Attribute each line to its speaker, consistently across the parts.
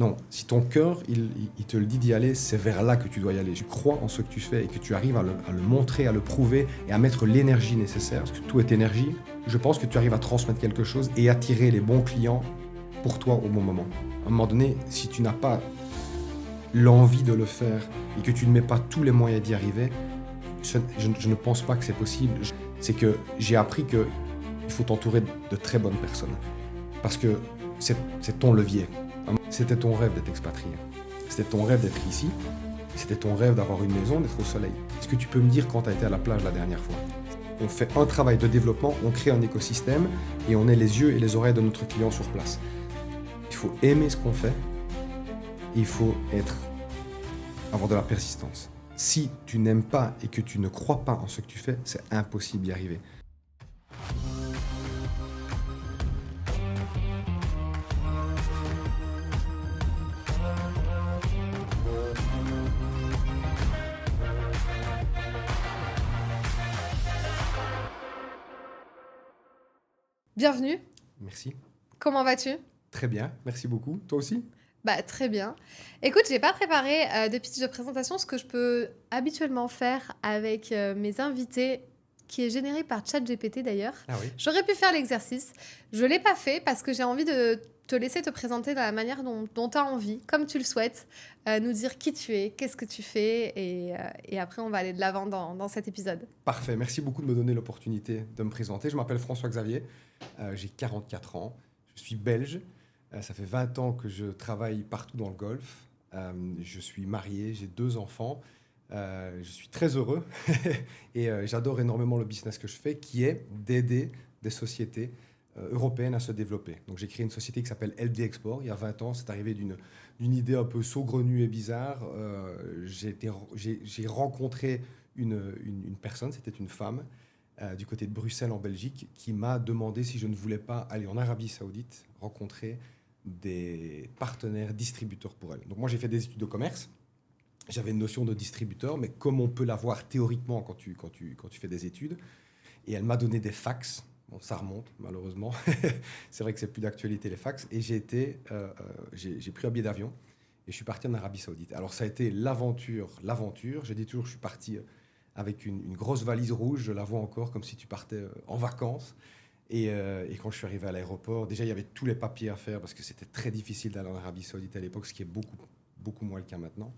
Speaker 1: Non, si ton cœur, il te le dit d'y aller, c'est vers là que tu dois y aller. Tu crois en ce que tu fais et que tu arrives à le montrer, à le prouver et à mettre l'énergie nécessaire, parce que tout est énergie, je pense que tu arrives à transmettre quelque chose et attirer les bons clients pour toi au bon moment. À un moment donné, si tu n'as pas l'envie de le faire et que tu ne mets pas tous les moyens d'y arriver, je ne pense pas que c'est possible. C'est que j'ai appris qu'il faut t'entourer de très bonnes personnes. Parce que c'est ton levier. C'était ton rêve d'être expatrié. C'était ton rêve d'être ici. C'était ton rêve d'avoir une maison, d'être au soleil. Est-ce que tu peux me dire quand tu as été à la plage la dernière fois? On fait un travail de développement, on crée un écosystème et on est les yeux et les oreilles de notre client sur place. Il faut aimer ce qu'on fait. Il faut avoir de la persistance. Si tu n'aimes pas et que tu ne crois pas en ce que tu fais, c'est impossible d'y arriver.
Speaker 2: Bienvenue,
Speaker 1: Merci.
Speaker 2: comment vas-tu?
Speaker 1: Très bien, merci beaucoup. Toi aussi?
Speaker 2: Très bien. Écoute, j'ai pas préparé de pitch de présentation, ce que je peux habituellement faire avec mes invités, qui est généré par ChatGPT d'ailleurs.
Speaker 1: Ah oui.
Speaker 2: J'aurais pu faire l'exercice. Je l'ai pas fait parce que j'ai envie de te laisser te présenter de la manière dont tu as envie, comme tu le souhaites, nous dire qui tu es, qu'est-ce que tu fais, et après on va aller de l'avant dans cet épisode.
Speaker 1: Parfait, merci beaucoup de me donner l'opportunité de me présenter. Je m'appelle François Xavier, j'ai 44 ans, je suis belge, ça fait 20 ans que je travaille partout dans le Golfe, je suis marié, j'ai 2 enfants, je suis très heureux et j'adore énormément le business que je fais qui est d'aider des sociétés européennes à se développer. Donc j'ai créé une société qui s'appelle LD Export il y a 20 ans, c'est arrivé d'une idée un peu saugrenue et bizarre. J'ai rencontré une personne, c'était une femme, du côté de Bruxelles en Belgique, qui m'a demandé si je ne voulais pas aller en Arabie Saoudite rencontrer des partenaires distributeurs pour elle. Donc moi j'ai fait des études de commerce, j'avais une notion de distributeur, mais comme on peut l'avoir théoriquement quand tu fais des études, et elle m'a donné des fax. Bon, ça remonte, malheureusement. C'est vrai que c'est plus d'actualité, les fax. Et j'ai pris un billet d'avion et je suis parti en Arabie Saoudite. Alors, ça a été l'aventure. Je dis toujours que je suis parti avec une grosse valise rouge. Je la vois encore comme si tu partais en vacances. Et quand je suis arrivé à l'aéroport, déjà, il y avait tous les papiers à faire parce que c'était très difficile d'aller en Arabie Saoudite à l'époque, ce qui est beaucoup, beaucoup moins le cas maintenant.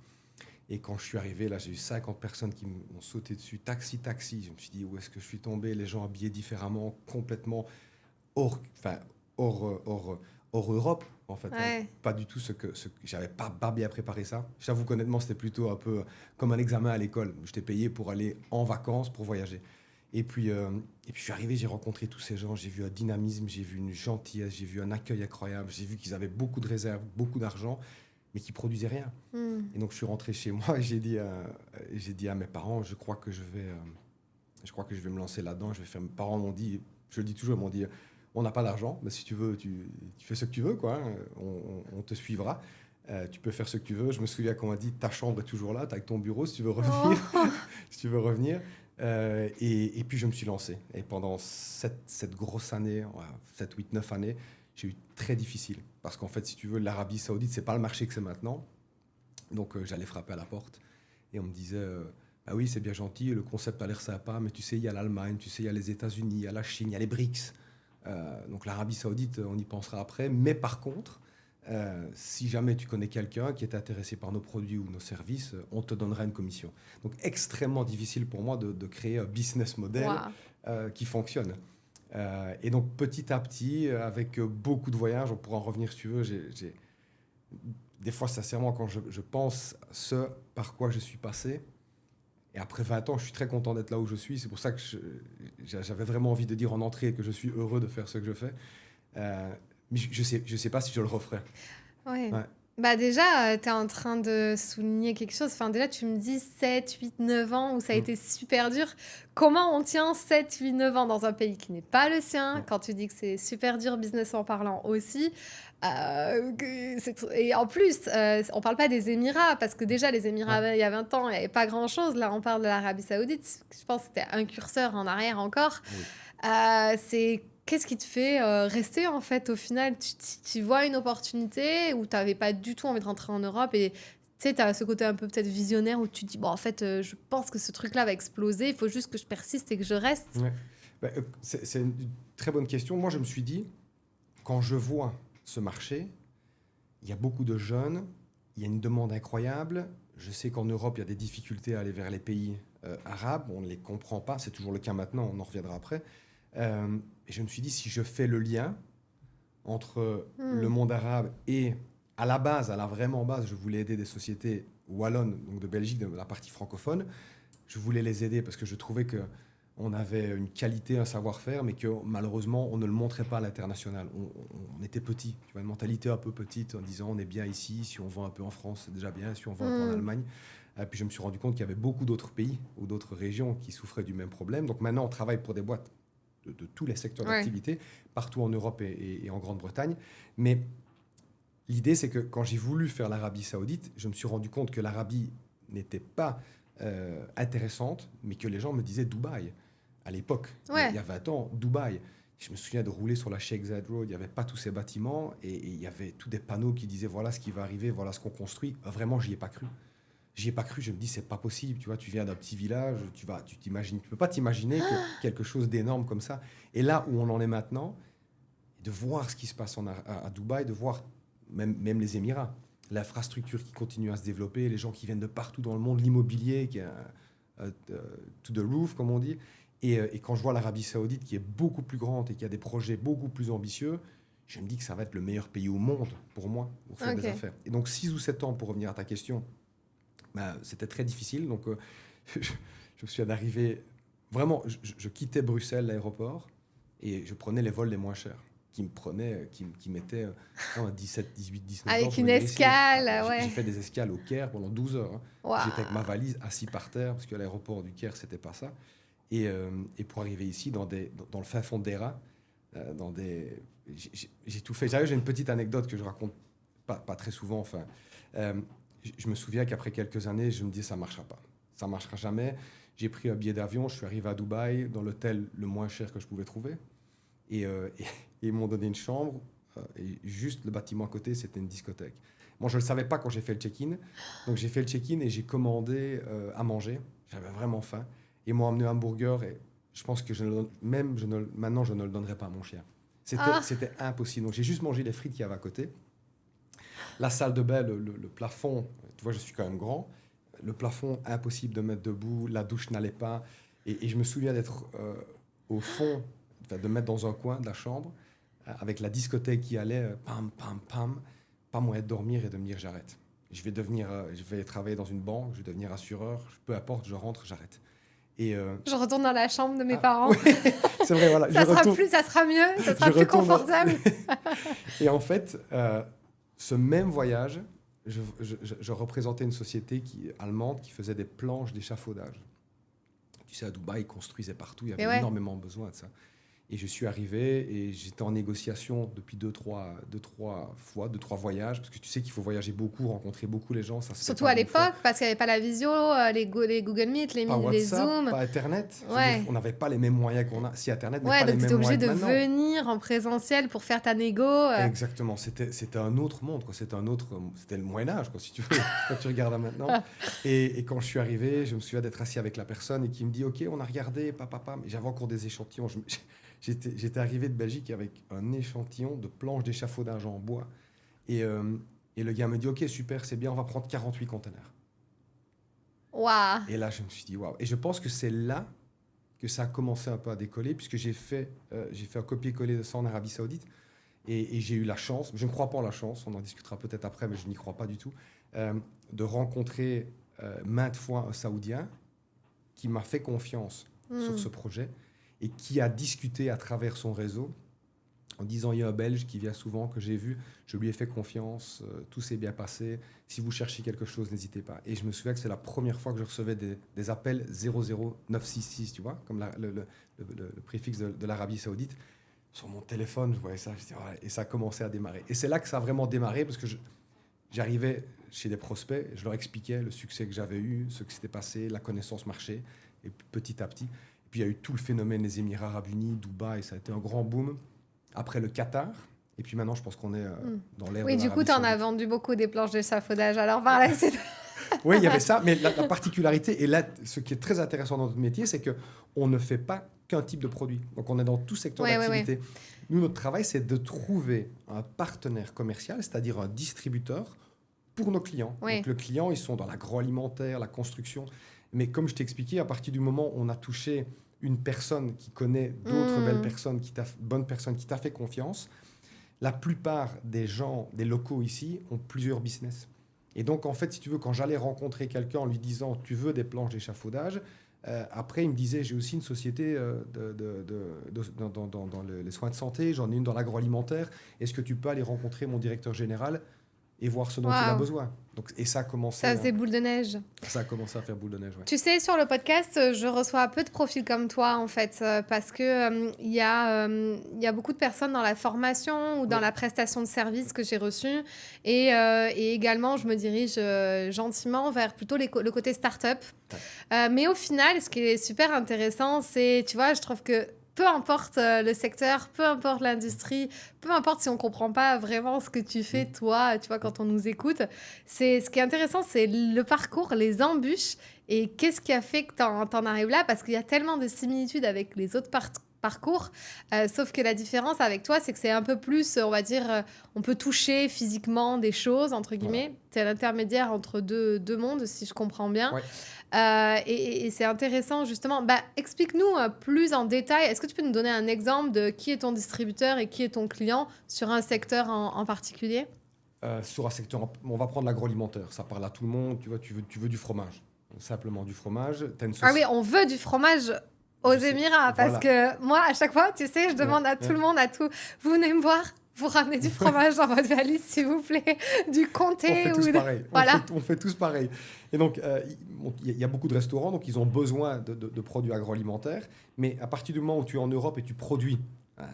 Speaker 1: Et quand je suis arrivé, là, j'ai eu 50 personnes qui m'ont sauté dessus. Taxi, taxi. Je me suis dit, où est-ce que je suis tombé? Les gens habillés différemment, complètement hors Europe, en fait.
Speaker 2: Ouais.
Speaker 1: Pas du tout ce que j'avais pas bien préparé ça. J'avoue qu'honnêtement, c'était plutôt un peu comme un examen à l'école. J'étais payé pour aller en vacances, pour voyager. Et puis je suis arrivé, j'ai rencontré tous ces gens. J'ai vu un dynamisme, j'ai vu une gentillesse, j'ai vu un accueil incroyable. J'ai vu qu'ils avaient beaucoup de réserves, beaucoup d'argent, mais qui produisaient rien. Et donc je suis rentré chez moi et j'ai dit à mes parents, je crois que je vais me lancer là-dedans. Mes parents m'ont dit, je le dis toujours, ils m'ont dit, on n'a pas d'argent, mais si tu veux, tu fais ce que tu veux, quoi. Hein. On te suivra. Tu peux faire ce que tu veux. Je me souviens qu'on m'a dit, ta chambre est toujours là, tu as ton bureau, si tu veux revenir. Si tu veux revenir. Et puis je me suis lancé. Et pendant cette grosse année, 7, 8, 9 années, j'ai eu très difficile. Parce qu'en fait, si tu veux, l'Arabie Saoudite, c'est pas le marché que c'est maintenant. Donc j'allais frapper à la porte et on me disait ah oui, c'est bien gentil, le concept a l'air sympa, mais tu sais, il y a l'Allemagne, tu sais, il y a les États-Unis, il y a la Chine, il y a les BRICS. Donc l'Arabie Saoudite, on y pensera après. Mais par contre, si jamais tu connais quelqu'un qui est intéressé par nos produits ou nos services, on te donnera une commission. Donc extrêmement difficile pour moi de créer un business model qui fonctionne. Et donc petit à petit, avec beaucoup de voyages, on pourra en revenir si tu veux, des fois, sincèrement, quand je pense ce par quoi je suis passé, et après 20 ans, je suis très content d'être là où je suis. C'est pour ça que j'avais vraiment envie de dire en entrée que je suis heureux de faire ce que je fais. Mais je sais pas si je le referai.
Speaker 2: Ouais.
Speaker 1: Ouais.
Speaker 2: Déjà, tu es en train de souligner quelque chose. Enfin, déjà, tu me dis 7, 8, 9 ans où ça a été super dur. Comment on tient 7, 8, 9 ans dans un pays qui n'est pas le sien? Quand tu dis que c'est super dur, business en parlant aussi. Et en plus, on parle pas des Émirats, parce que déjà, les Émirats, il y a 20 ans, il n'y avait pas grand-chose. Là, on parle de l'Arabie Saoudite. Je pense que c'était un curseur en arrière encore.
Speaker 1: Oui.
Speaker 2: C'est Qu'est-ce qui te fait rester en fait au final? Tu vois une opportunité où tu n'avais pas du tout envie de rentrer en Europe et tu sais, tu as ce côté un peu peut-être visionnaire où tu te dis, bon, en fait, je pense que ce truc-là va exploser, il faut juste que je persiste et que je reste.
Speaker 1: Ouais. C'est une très bonne question. Moi, je me suis dit, quand je vois ce marché, il y a beaucoup de jeunes, il y a une demande incroyable. Je sais qu'en Europe, il y a des difficultés à aller vers les pays arabes. On ne les comprend pas. C'est toujours le cas maintenant. On en reviendra après. Et je me suis dit, si je fais le lien entre le
Speaker 2: Hmm.
Speaker 1: monde arabe et, à la base, à la vraiment base, je voulais aider des sociétés wallonnes, donc de Belgique, de la partie francophone. Je voulais les aider parce que je trouvais que on avait une qualité, un savoir-faire, mais que malheureusement, on ne le montrait pas à l'international. On était petit, tu vois, une mentalité un peu petite en disant on est bien ici, si on vend un peu en France, c'est déjà bien, si on vend un peu en
Speaker 2: Hmm.
Speaker 1: Allemagne. Et puis je me suis rendu compte qu'il y avait beaucoup d'autres pays ou d'autres régions qui souffraient du même problème. Donc maintenant, on travaille pour des boîtes de tous les secteurs
Speaker 2: Ouais.
Speaker 1: d'activité, partout en Europe et en Grande-Bretagne. Mais l'idée, c'est que quand j'ai voulu faire l'Arabie Saoudite, je me suis rendu compte que l'Arabie n'était pas intéressante, mais que les gens me disaient Dubaï. À l'époque, il y
Speaker 2: Ouais.
Speaker 1: a 20 ans, Dubaï. Je me souviens de rouler sur la Sheikh Zayed Road, il n'y avait pas tous ces bâtiments et il y avait tous des panneaux qui disaient voilà ce qui va arriver, voilà ce qu'on construit. Vraiment, j'y ai pas cru. J'y ai pas cru, je me dis c'est pas possible, tu vois, tu viens d'un petit village, tu t'imagines, tu peux pas t'imaginer que quelque chose d'énorme comme ça. Et là où on en est maintenant, de voir ce qui se passe à Dubaï, de voir même les Émirats, l'infrastructure qui continue à se développer, les gens qui viennent de partout dans le monde, l'immobilier qui est to the roof, comme on dit. Et quand je vois l'Arabie Saoudite qui est beaucoup plus grande et qui a des projets beaucoup plus ambitieux, je me dis que ça va être le meilleur pays au monde pour moi pour faire des
Speaker 2: Ok.
Speaker 1: affaires. Et donc 6 ou 7 ans, pour revenir à ta question, ben, c'était très difficile. Donc je me suis d'arriver, vraiment, je quittais Bruxelles, l'aéroport, et je prenais les vols les moins chers qui mettaient non, 17, 18, 19 jours
Speaker 2: Avec
Speaker 1: pour
Speaker 2: une
Speaker 1: venir ici.
Speaker 2: escale,
Speaker 1: Ah, j'ai
Speaker 2: ouais.
Speaker 1: fait des escales au Caire pendant 12 heures. Hein. J'étais avec ma
Speaker 2: Waouh.
Speaker 1: valise assis par terre, parce qu'à l'aéroport du Caire, c'était pas ça. Et pour arriver ici, dans le fin fond des rats, dans des... j'ai tout fait. J'ai une petite anecdote que je raconte pas très souvent. Enfin, euh, je me souviens qu'après quelques années, je me dis ça marchera pas. Ça marchera jamais. J'ai pris un billet d'avion, je suis arrivé à Dubaï, dans l'hôtel le moins cher que je pouvais trouver. Et ils m'ont donné une chambre. Et juste le bâtiment à côté, c'était une discothèque. Moi, je ne le savais pas quand j'ai fait le check-in. Donc, j'ai fait le check-in et j'ai commandé à manger. J'avais vraiment faim. Ils m'ont amené un hamburger. Et je pense que maintenant, je ne le donnerai pas à mon chien.
Speaker 2: Ah.
Speaker 1: C'était impossible. Donc, j'ai juste mangé les frites qu'il y avait à côté. La salle de bain, le plafond, tu vois, je suis quand même grand. Le plafond, impossible de mettre debout. La douche n'allait pas. Et je me souviens d'être au fond, enfin, de mettre dans un coin de la chambre, avec la discothèque qui allait, pam, pam, pam, pas moyen de dormir et de me dire j'arrête. Je vais travailler dans une banque, je vais devenir assureur, peu importe, je rentre, j'arrête. Et
Speaker 2: Je retourne dans la chambre de mes
Speaker 1: ah, oui,
Speaker 2: parents.
Speaker 1: c'est vrai, voilà,
Speaker 2: Ça sera mieux, ça
Speaker 1: je
Speaker 2: sera plus
Speaker 1: retourne.
Speaker 2: confortable.
Speaker 1: Et en fait, ce même voyage, je représentais une société allemande qui faisait des planches d'échafaudage. Tu sais, à Dubaï, ils construisaient partout, il y
Speaker 2: Et
Speaker 1: avait
Speaker 2: ouais.
Speaker 1: énormément besoin de ça. Et je suis arrivé et j'étais en négociation depuis deux, trois fois, deux, trois voyages, parce que tu sais qu'il faut voyager beaucoup, rencontrer beaucoup les gens, ça se fait
Speaker 2: Surtout
Speaker 1: pas
Speaker 2: à
Speaker 1: d'une fois.
Speaker 2: l'époque, parce qu'il n'y avait pas la visio, les Google Meet,
Speaker 1: Pas
Speaker 2: les
Speaker 1: WhatsApp,
Speaker 2: Zoom.
Speaker 1: pas Internet. Je veux dire,
Speaker 2: Ouais.
Speaker 1: on n'avait pas les mêmes moyens qu'on a. Si Internet n'est
Speaker 2: Ouais,
Speaker 1: pas les
Speaker 2: donc tu étais
Speaker 1: mêmes
Speaker 2: obligé
Speaker 1: moyens
Speaker 2: de
Speaker 1: que maintenant.
Speaker 2: venir en présentiel pour faire ta négo.
Speaker 1: Exactement, c'était un autre monde, quoi. C'était le Moyen Âge, quoi, si tu veux, quand tu regardes maintenant. Et quand je suis arrivé, je me souviens d'être assis avec la personne et qui me dit, OK, on a regardé, papa, mais j'avais encore des échantillons. J'étais arrivé de Belgique avec un échantillon de planches d'échafaudage en bois. Et, euh, et le gars me dit, OK, super, c'est bien, on va prendre 48 conteneurs.
Speaker 2: Waouh.
Speaker 1: Et là, je me suis dit, waouh. Et je pense que c'est là que ça a commencé un peu à décoller, puisque j'ai fait un copier-coller de ça en Arabie Saoudite. Et j'ai eu la chance, je ne crois pas en la chance, on en discutera peut-être après, mais je n'y crois pas du tout, de rencontrer maintes fois un Saoudien qui m'a fait confiance sur
Speaker 2: Hmm.
Speaker 1: ce projet et qui a discuté à travers son réseau en disant il y a un Belge qui vient souvent, que j'ai vu, je lui ai fait confiance, tout s'est bien passé, si vous cherchez quelque chose, n'hésitez pas. Et je me souviens que c'est la première fois que je recevais des appels 00966, tu vois, comme le préfixe de l'Arabie Saoudite. Sur mon téléphone, je voyais ça, je disais, ouais, et ça a commencé à démarrer. Et c'est là que ça a vraiment démarré, parce que j'arrivais chez des prospects, je leur expliquais le succès que j'avais eu, ce qui s'était passé, la connaissance marché, et petit à petit. Puis il y a eu tout le phénomène des Émirats Arabes Unis, Dubaï, ça a été un grand boom. Après le Qatar. Et puis maintenant, je pense qu'on est dans l'ère
Speaker 2: Oui,
Speaker 1: de
Speaker 2: du coup,
Speaker 1: l'Arabie
Speaker 2: tu en as
Speaker 1: Saoudite.
Speaker 2: vendu beaucoup des planches d'échafaudage. Alors, par la suite.
Speaker 1: Oui, il y avait ça, mais la particularité, et là, ce qui est très intéressant dans notre métier, c'est qu'on ne fait pas qu'un type de produit. Donc, on est dans tout secteur d'activité. Nous, notre travail, c'est de trouver un partenaire commercial, c'est-à-dire un distributeur, pour nos clients. Donc, le client, ils sont dans l'agroalimentaire, la construction. Mais comme je t'ai expliqué, à partir du moment où on a touché une personne qui connaît d'autres bonnes personnes qui t'a fait confiance, la plupart des gens, des locaux ici, ont plusieurs business. Et donc, en fait, si tu veux, quand j'allais rencontrer quelqu'un en lui disant « tu veux des planches d'échafaudage », après, il me disait « j'ai aussi une société dans les soins de santé, j'en ai une dans l'agroalimentaire. Est-ce que tu peux aller rencontrer mon directeur général et voir ce dont il a besoin ?» Donc, et ça a commencé...
Speaker 2: Ça faisait boule de neige.
Speaker 1: Ça a commencé à faire boule de neige, ouais.
Speaker 2: Tu sais, sur le podcast, je reçois peu de profils comme toi, en fait, parce que il y a beaucoup de personnes dans la formation ou dans la prestation de services que j'ai reçue. Et également, je me dirige gentiment vers plutôt le côté start-up. Mais au final, ce qui est super intéressant, c'est, tu vois, je trouve que peu importe le secteur, peu importe l'industrie, peu importe si on ne comprend pas vraiment ce que tu fais, toi, tu vois, quand on nous écoute, ce qui est intéressant, c'est le parcours, les embûches et qu'est-ce qui a fait que tu en arrives là, parce qu'il y a tellement de similitudes avec les autres parcours, sauf que la différence avec toi, c'est que c'est un peu plus, on va dire, on peut toucher physiquement des choses, entre guillemets. Tu es l'intermédiaire entre deux mondes, si je comprends bien.
Speaker 1: Ouais.
Speaker 2: Et c'est intéressant, justement. Explique-nous plus en détail. Est-ce que tu peux nous donner un exemple de qui est ton distributeur et qui est ton client sur un secteur en particulier ?
Speaker 1: Sur un secteur, on va prendre l'agroalimentaire. Ça parle à tout le monde. Tu vois, tu veux du fromage. Simplement du fromage.
Speaker 2: Ah oui, on veut du fromage aux Émirats. Parce que moi, à chaque fois, tu sais, je demande à tout le monde, vous venez me voir, vous ramenez du fromage dans votre valise, s'il vous plaît, du comté.
Speaker 1: On fait tous pareil.
Speaker 2: Voilà.
Speaker 1: On fait tous pareil. Et donc, il y a beaucoup de restaurants, donc ils ont besoin de produits agroalimentaires. Mais à partir du moment où tu es en Europe et tu produis,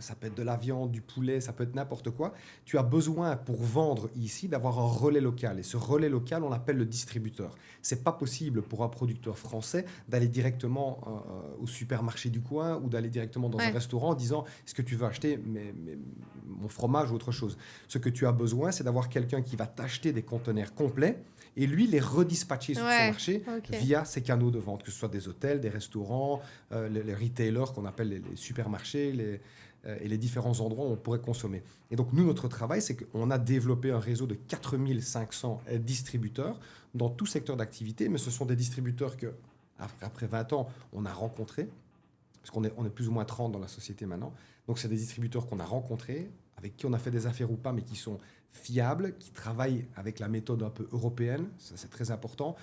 Speaker 1: ça peut être de la viande, du poulet, ça peut être n'importe quoi, tu as besoin, pour vendre ici, d'avoir un relais local. Et ce relais local, on l'appelle le distributeur. C'est pas possible pour un producteur français d'aller directement au supermarché du coin ou d'aller directement dans un restaurant en disant « est-ce que tu veux acheter mon fromage ou autre chose ?» Ce que tu as besoin, c'est d'avoir quelqu'un qui va t'acheter des conteneurs complets et lui les redispatcher sur son marché via ses canaux de vente, que ce soit des hôtels, des restaurants, les retailers qu'on appelle les supermarchés, et les différents endroits où on pourrait consommer. Et donc, nous, notre travail, c'est qu'on a développé un réseau de 4500 distributeurs dans tout secteur d'activité, mais ce sont des distributeurs que, après 20 ans, on a rencontrés, parce qu'on est plus ou moins 30 dans la société maintenant. Donc, c'est des distributeurs qu'on a rencontrés, avec qui on a fait des affaires ou pas, mais qui sont fiables, qui travaillent avec la méthode un peu européenne, ça c'est très important,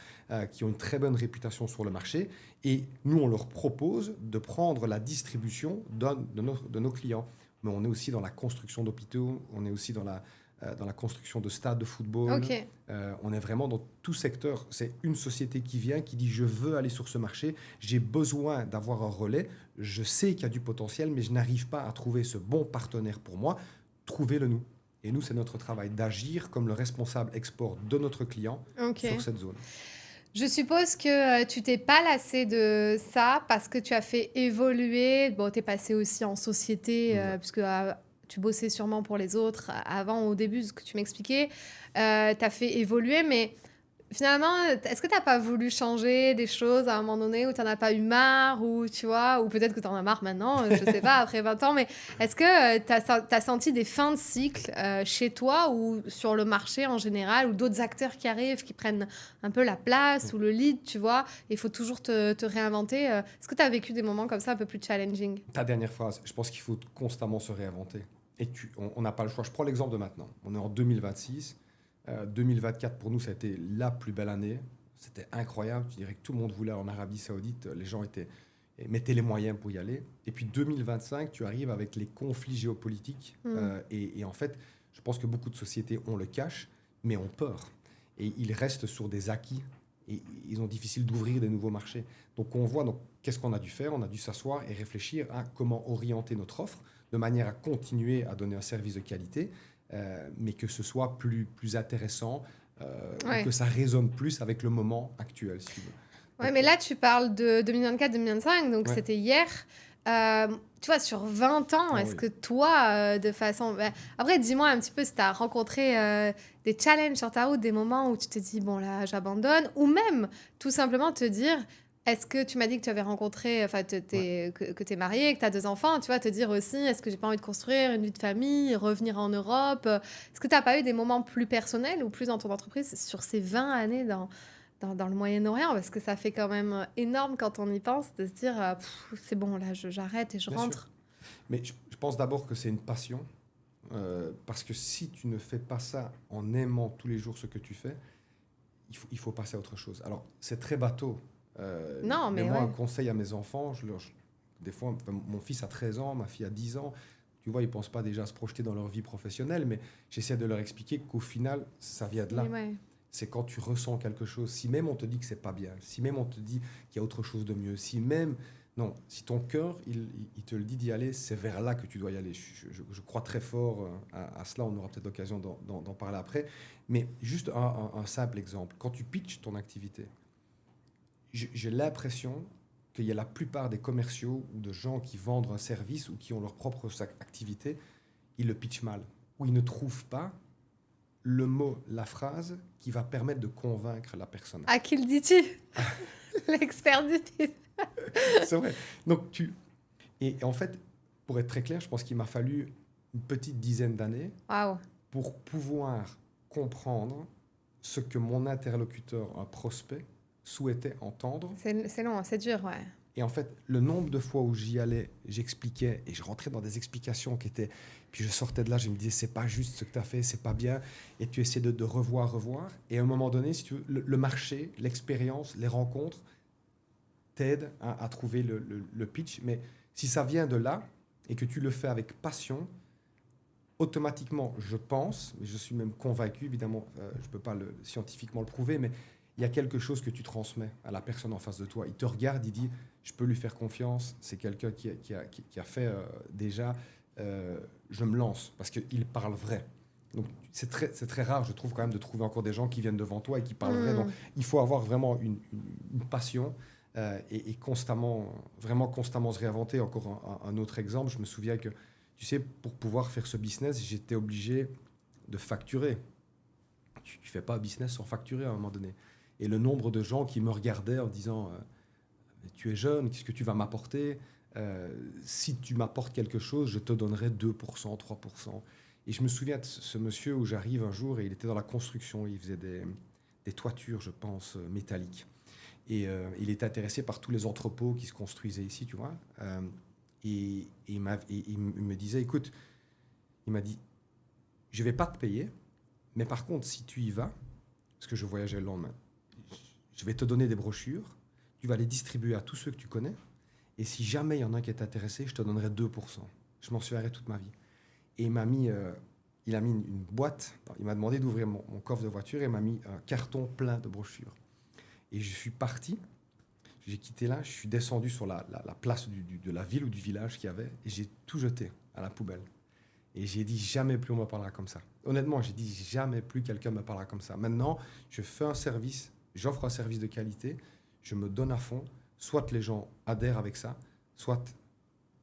Speaker 1: qui ont une très bonne réputation sur le marché. Et nous, on leur propose de prendre la distribution de nos clients. Mais on est aussi dans la construction d'hôpitaux, on est aussi dans la construction de stades de football. On est vraiment dans tout secteur. C'est une société qui vient, qui dit « je veux aller sur ce marché, j'ai besoin d'avoir un relais, je sais qu'il y a du potentiel, mais je n'arrive pas à trouver ce bon partenaire pour moi, trouvez-le nous ». Et nous, c'est notre travail d'agir comme le responsable export de notre client sur cette zone.
Speaker 2: Je suppose que tu t'es pas lassé de ça parce que tu as fait évoluer. Bon, tu es passé aussi en société, puisque tu bossais sûrement pour les autres avant, au début, ce que tu m'expliquais. Tu as fait évoluer, mais finalement, est-ce que tu n'as pas voulu changer des choses à un moment donné où tu n'en as pas eu marre, ou tu vois, ou peut-être que tu en as marre maintenant, je ne sais pas, après 20 ans, mais est-ce que tu as senti des fins de cycle chez toi ou sur le marché en général, ou d'autres acteurs qui arrivent, qui prennent un peu la place ou le lead, tu vois, il faut toujours te réinventer. Est-ce que tu as vécu des moments comme ça un peu plus challenging ?
Speaker 1: Ta dernière phrase, je pense qu'il faut constamment se réinventer. Et on n'a pas le choix. Je prends l'exemple de maintenant. On est en 2026. 2024, pour nous, ça a été la plus belle année. C'était incroyable. Je dirais que tout le monde voulait aller en Arabie Saoudite. Les gens mettaient les moyens pour y aller. Et puis 2025, tu arrives avec les conflits géopolitiques. Et en fait, je pense que beaucoup de sociétés ont le cash, mais ont peur. Et ils restent sur des acquis. Et ils ont difficile d'ouvrir des nouveaux marchés. Donc, on voit, qu'est-ce qu'on a dû faire ? On a dû s'asseoir et réfléchir à comment orienter notre offre de manière à continuer à donner un service de qualité, mais que ce soit plus intéressant, que ça résonne plus avec le moment actuel, si tu veux.
Speaker 2: Ouais, mais là, tu parles de 2024-2025, donc
Speaker 1: Ouais.
Speaker 2: c'était hier. Euh, Tu vois, sur 20 ans,
Speaker 1: Ah
Speaker 2: est-ce
Speaker 1: oui.
Speaker 2: que toi, de façon... Après, dis-moi un petit peu si tu as rencontré des challenges sur ta route, des moments où tu te dis, bon, là, j'abandonne, ou même tout simplement te dire, est-ce que tu m'as dit que tu avais rencontré, enfin,
Speaker 1: Ouais.
Speaker 2: que tu es marié, que tu as 2 enfants, tu vois, te dire aussi, est-ce que j'ai pas envie de construire une vie de famille, revenir en Europe Est-ce que tu n'as pas eu des moments plus personnels ou plus dans ton entreprise sur ces 20 années dans le Moyen-Orient, parce que ça fait quand même énorme quand on y pense, de se dire, c'est bon, là, j'arrête et je
Speaker 1: Bien sûr.
Speaker 2: rentre.
Speaker 1: Mais je pense d'abord que c'est une passion. Parce que si tu ne fais pas ça en aimant tous les jours ce que tu fais, il faut passer à autre chose. Alors, c'est très bateau.
Speaker 2: Non,
Speaker 1: Mais
Speaker 2: mais
Speaker 1: moi, un
Speaker 2: ouais.
Speaker 1: conseil à mes enfants, des fois, enfin, mon fils a 13 ans, ma fille a 10 ans. Tu vois, ils ne pensent pas déjà à se projeter dans leur vie professionnelle, mais j'essaie de leur expliquer qu'au final, ça vient de là.
Speaker 2: Ouais.
Speaker 1: C'est quand tu ressens quelque chose, si même on te dit que c'est pas bien, si même on te dit qu'il y a autre chose de mieux, si même... Non, si ton cœur, il te le dit d'y aller, c'est vers là que tu dois y aller. Je crois très fort à cela, on aura peut-être l'occasion d'en parler après. Mais juste un simple exemple. Quand tu pitches ton activité, j'ai l'impression qu'il y a la plupart des commerciaux ou de gens qui vendent un service ou qui ont leur propre activité, ils le pitchent mal. Ou ils ne trouvent pas le mot, la phrase qui va permettre de convaincre la personne.
Speaker 2: À qui le dis-tu? L'expert du pitch.
Speaker 1: C'est vrai. Donc et en fait, pour être très clair, je pense qu'il m'a fallu une petite dizaine d'années
Speaker 2: Waouh.
Speaker 1: pour pouvoir comprendre ce que mon interlocuteur, un prospect, souhaitait entendre.
Speaker 2: C'est long, c'est dur, ouais.
Speaker 1: Et en fait, le nombre de fois où j'y allais, j'expliquais et je rentrais dans des explications qui étaient. Puis je sortais de là, je me disais, c'est pas juste ce que tu as fait, c'est pas bien. Et tu essaies de revoir. Et à un moment donné, si tu veux, le marché, l'expérience, les rencontres t'aident à trouver le pitch. Mais si ça vient de là et que tu le fais avec passion, automatiquement, je pense, mais je suis même convaincu, évidemment, je ne peux pas scientifiquement le prouver, mais il y a quelque chose que tu transmets à la personne en face de toi. Il te regarde, il dit, je peux lui faire confiance, c'est quelqu'un qui a fait déjà, je me lance, parce qu'il parle vrai. Donc c'est très rare, je trouve quand même, de trouver encore des gens qui viennent devant toi et qui parlent vrai. Donc
Speaker 2: Hmm.
Speaker 1: il faut avoir vraiment une passion et constamment, vraiment constamment se réinventer. Encore un autre exemple, je me souviens que tu sais, pour pouvoir faire ce business, j'étais obligé de facturer. Tu ne fais pas un business sans facturer à un moment donné. Et le nombre de gens qui me regardaient en disant tu es jeune, qu'est-ce que tu vas m'apporter Si tu m'apportes quelque chose, je te donnerai 2%, 3%. Et je me souviens de ce monsieur où j'arrive un jour et il était dans la construction. Il faisait des toitures, je pense, métalliques. Et il était intéressé par tous les entrepôts qui se construisaient ici, tu vois. Il me disait, écoute, il m'a dit, je vais pas te payer, mais par contre, si tu y vas, parce que je voyageais le lendemain, je vais te donner des brochures, tu vas les distribuer à tous ceux que tu connais, et si jamais il y en a un qui est intéressé, je te donnerai 2%. Je m'en souviendrai toute ma vie. Et il a mis une boîte, il m'a demandé d'ouvrir mon coffre de voiture, et il m'a mis un carton plein de brochures. Et je suis parti, j'ai quitté là, je suis descendu sur la place de la ville ou du village qu'il y avait, et j'ai tout jeté à la poubelle. Et j'ai dit jamais plus on me parlera comme ça. Honnêtement, j'ai dit jamais plus quelqu'un me parlera comme ça. Maintenant, je fais un service, j'offre un service de qualité, je me donne à fond. Soit les gens adhèrent avec ça, soit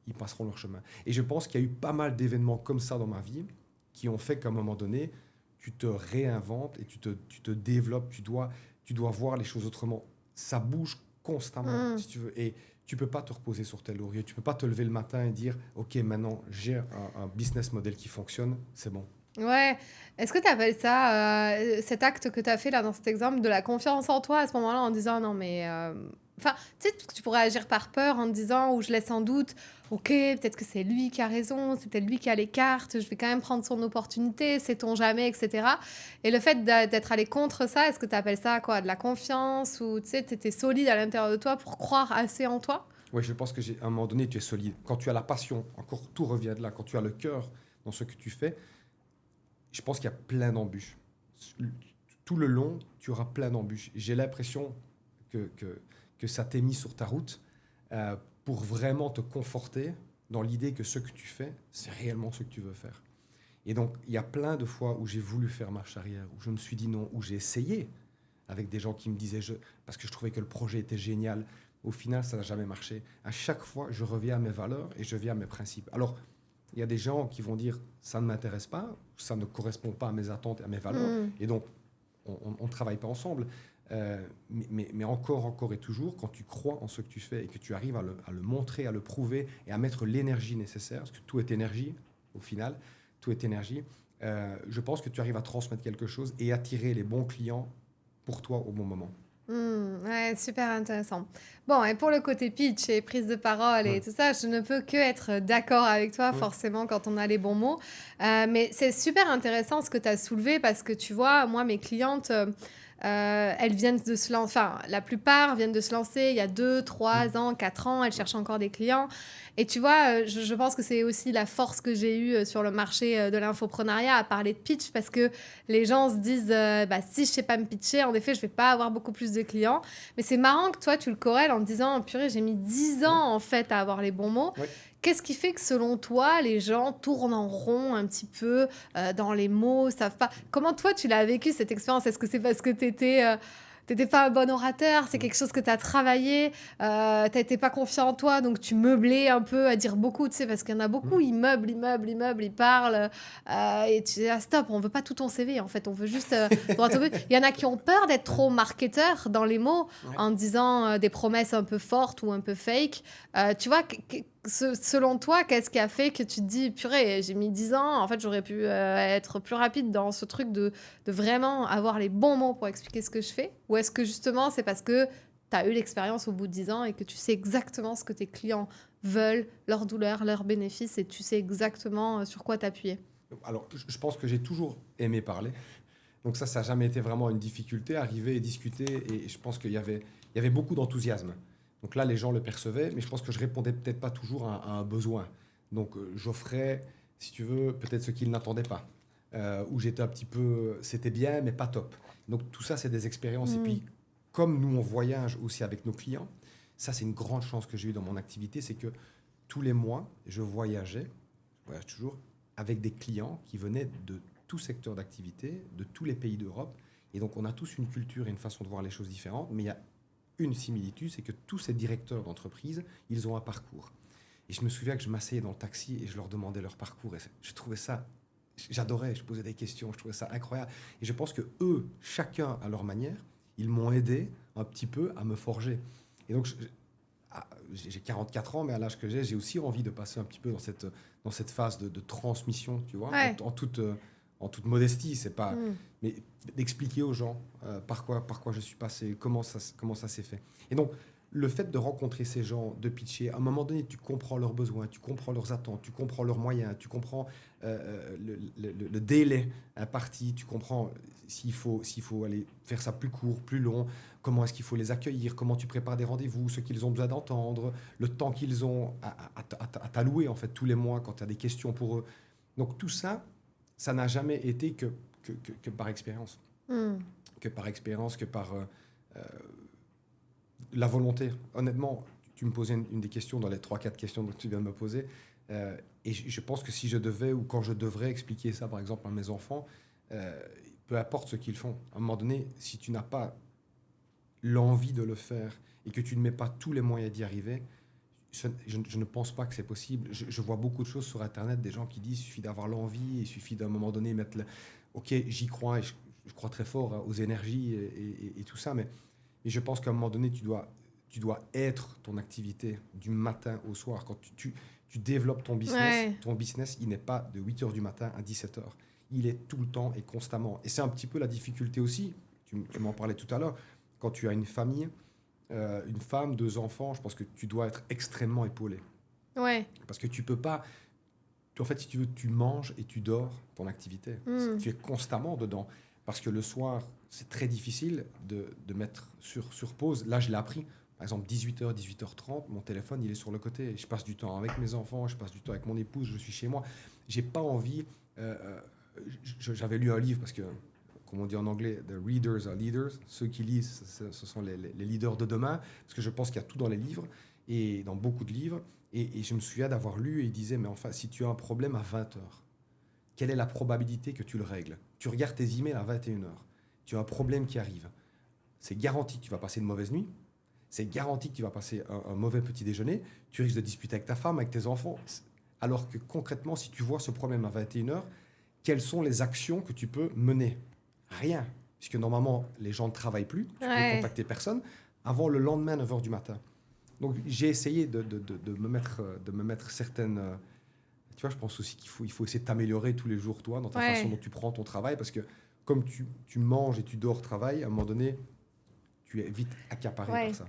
Speaker 1: ils passeront leur chemin. Et je pense qu'il y a eu pas mal d'événements comme ça dans ma vie qui ont fait qu'à un moment donné, tu te réinventes et tu te développes. Tu dois voir les choses autrement. Ça bouge constamment,
Speaker 2: Hmm.
Speaker 1: si tu veux. Et tu peux pas te reposer sur tes lauriers. Tu peux pas te lever le matin et dire, OK, maintenant, j'ai un business model qui fonctionne, c'est bon.
Speaker 2: Ouais. Est-ce que tu appelles ça, cet acte que tu as fait là dans cet exemple, de la confiance en toi à ce moment-là en disant non mais... Enfin, tu sais, tu pourrais agir par peur en te disant, ou je laisse en doute, ok, peut-être que c'est lui qui a raison, c'est peut-être lui qui a les cartes, je vais quand même prendre son opportunité, sait-on jamais, etc. Et le fait d'être allé contre ça, est-ce que tu appelles ça quoi, de la confiance, ou tu sais, tu étais solide à l'intérieur de toi pour croire assez en toi?
Speaker 1: Oui, je pense à un moment donné, tu es solide. Quand tu as la passion, encore tout revient de là, quand tu as le cœur dans ce que tu fais, je pense qu'il y a plein d'embûches. Tout le long, tu auras plein d'embûches. J'ai l'impression que ça t'est mis sur ta route pour vraiment te conforter dans l'idée que ce que tu fais, c'est réellement ce que tu veux faire. Et donc, il y a plein de fois où j'ai voulu faire marche arrière, où je me suis dit non, où j'ai essayé. avec des gens qui me disaient, parce que je trouvais que le projet était génial. Au final, ça n'a jamais marché. À chaque fois, je reviens à mes valeurs et je viens à mes principes. Alors, il y a des gens qui vont dire, ça ne m'intéresse pas, ça ne correspond pas à mes attentes et à mes valeurs, et donc, on ne travaille pas ensemble. Mais encore et toujours, quand tu crois en ce que tu fais et que tu arrives à le montrer, à le prouver et à mettre l'énergie nécessaire, parce que tout est énergie, au final, tout est énergie, je pense que tu arrives à transmettre quelque chose et attirer les bons clients pour toi au bon moment.
Speaker 2: Ouais, super intéressant. Bon, et pour le côté pitch et prise de parole
Speaker 1: Ouais.
Speaker 2: et tout ça, je ne peux que être d'accord avec toi,
Speaker 1: Ouais.
Speaker 2: forcément, quand on a les bons mots. Mais c'est super intéressant ce que tu as soulevé parce que tu vois, moi, mes clientes, elles viennent de se lancer, enfin, la plupart viennent de se lancer il y a 2, 3 ans, 4 ans, elles cherchent encore des clients. Et tu vois, je pense que c'est aussi la force que j'ai eue sur le marché de l'infoprenariat à parler de pitch parce que les gens se disent bah, si je sais pas me pitcher, en effet, je vais pas avoir beaucoup plus de clients. Mais c'est marrant que toi, tu le corrèles en te disant purée, j'ai mis 10
Speaker 1: Ouais.
Speaker 2: ans en fait à avoir les bons mots.
Speaker 1: Ouais.
Speaker 2: Qu'est-ce qui fait que selon toi, les gens tournent en rond un petit peu dans les mots, savent pas. Comment toi, tu l'as vécu cette expérience? Est-ce que c'est parce que t'étais pas un bon orateur, c'est quelque chose que tu as travaillé, t'étais pas confiant en toi, donc tu meublais un peu à dire beaucoup, tu sais, parce qu'il y en a beaucoup, ils meublent, ils parlent, et tu dis, ah, stop, on veut pas tout ton CV, en fait, on veut juste droit au but. Il y en a qui ont peur d'être trop marketeurs dans les mots,
Speaker 1: Ouais.
Speaker 2: en disant des promesses un peu fortes ou un peu fake. Tu vois, selon toi, qu'est-ce qui a fait que tu te dis, purée, j'ai mis 10 ans, en fait, j'aurais pu être plus rapide dans ce truc de vraiment avoir les bons mots pour expliquer ce que je fais? Ou est-ce que justement, c'est parce que tu as eu l'expérience au bout de 10 ans et que tu sais exactement ce que tes clients veulent, leurs douleurs, leurs bénéfices, et tu sais exactement sur quoi t'appuyer?
Speaker 1: Alors, je pense que j'ai toujours aimé parler. Donc ça n'a jamais été vraiment une difficulté, arriver et discuter. Et je pense il y avait beaucoup d'enthousiasme. Donc là, les gens le percevaient, mais je pense que je répondais peut-être pas toujours à un besoin. Donc j'offrais, si tu veux, peut-être ce qu'ils n'attendaient pas. Où j'étais un petit peu, c'était bien, mais pas top. Donc tout ça, c'est des expériences. Et puis, comme nous, on voyage aussi avec nos clients, ça, c'est une grande chance que j'ai eue dans mon activité, c'est que tous les mois, je voyage toujours, avec des clients qui venaient de tout secteur d'activité, de tous les pays d'Europe. Et donc, on a tous une culture et une façon de voir les choses différentes, mais il y a une similitude, c'est que tous ces directeurs d'entreprise, ils ont un parcours. Et je me souviens que je m'asseyais dans le taxi et je leur demandais leur parcours. Et je trouvais ça, j'adorais, je posais des questions, je trouvais ça incroyable. Et je pense que eux, chacun à leur manière, ils m'ont aidé un petit peu à me forger. Et donc, j'ai 44 ans, mais à l'âge que j'ai aussi envie de passer un petit peu dans cette phase de transmission, tu vois,
Speaker 2: Ouais.
Speaker 1: en toute modestie, c'est pas,
Speaker 2: Mm.
Speaker 1: mais d'expliquer aux gens par quoi je suis passé, comment ça s'est fait. Et donc, le fait de rencontrer ces gens, de pitcher, à un moment donné, tu comprends leurs besoins, tu comprends leurs attentes, tu comprends leurs moyens, tu comprends le délai imparti, tu comprends s'il faut aller faire ça plus court, plus long, comment est-ce qu'il faut les accueillir, comment tu prépares des rendez-vous, ce qu'ils ont besoin d'entendre, le temps qu'ils ont à t'allouer en fait tous les mois quand tu as des questions pour eux. Donc tout ça, ça n'a jamais été que par expérience,
Speaker 2: Mm.
Speaker 1: que par expérience, que par euh, la volonté. Honnêtement, tu me posais une des questions dans les 3-4 questions que tu viens de me poser. Et je pense que si je devais ou quand je devrais expliquer ça, par exemple, à mes enfants, peu importe ce qu'ils font, à un moment donné, si tu n'as pas l'envie de le faire et que tu ne mets pas tous les moyens d'y arriver, je ne pense pas que c'est possible. Je vois beaucoup de choses sur Internet, des gens qui disent qu'il suffit d'avoir l'envie, il suffit d'un moment donné mettre le... Ok, j'y crois et je crois très fort aux énergies et tout ça, mais je pense qu'à un moment donné, tu dois être ton activité du matin au soir. Quand tu développes
Speaker 2: Ouais.
Speaker 1: ton business, il n'est pas de 8 heures du matin à 17 heures. Il est tout le temps et constamment. Et c'est un petit peu la difficulté aussi, tu m'en parlais tout à l'heure, quand tu as une famille, une femme, 2 enfants, je pense que tu dois être extrêmement épaulé.
Speaker 2: Ouais.
Speaker 1: Parce que tu peux pas... En fait, si tu veux, tu manges et tu dors ton activité.
Speaker 2: Mm.
Speaker 1: Tu es constamment dedans. Parce que le soir, c'est très difficile de mettre sur pause. Là, je l'ai appris. Par exemple, 18h, 18h30, mon téléphone, il est sur le côté. Je passe du temps avec mes enfants, je passe du temps avec mon épouse, je suis chez moi. J'ai pas envie... j'avais lu un livre parce que, comme on dit en anglais, the readers are leaders. Ceux qui lisent, ce sont les leaders de demain. Parce que je pense qu'il y a tout dans les livres et dans beaucoup de livres. Et je me souviens d'avoir lu et il disait, mais enfin, si tu as un problème à 20h, quelle est la probabilité que tu le règles? Tu regardes tes emails à 21h. Tu as un problème qui arrive. c'est garanti que tu vas passer une mauvaise nuit, c'est garanti que tu vas passer un mauvais petit déjeuner, tu risques de discuter avec ta femme, avec tes enfants. Alors que concrètement, si tu vois ce problème à 21h, quelles sont les actions que tu peux mener? Rien. Puisque normalement, les gens ne travaillent plus, tu peux contacter personne avant le lendemain, 9h du matin. Donc, j'ai essayé de me mettre certaines... tu vois, je pense aussi qu'il faut essayer de t'améliorer tous les jours, toi, dans ta façon dont tu prends ton travail. Parce que comme tu manges et tu dors, travail, à un moment donné, tu es vite accaparé par ça.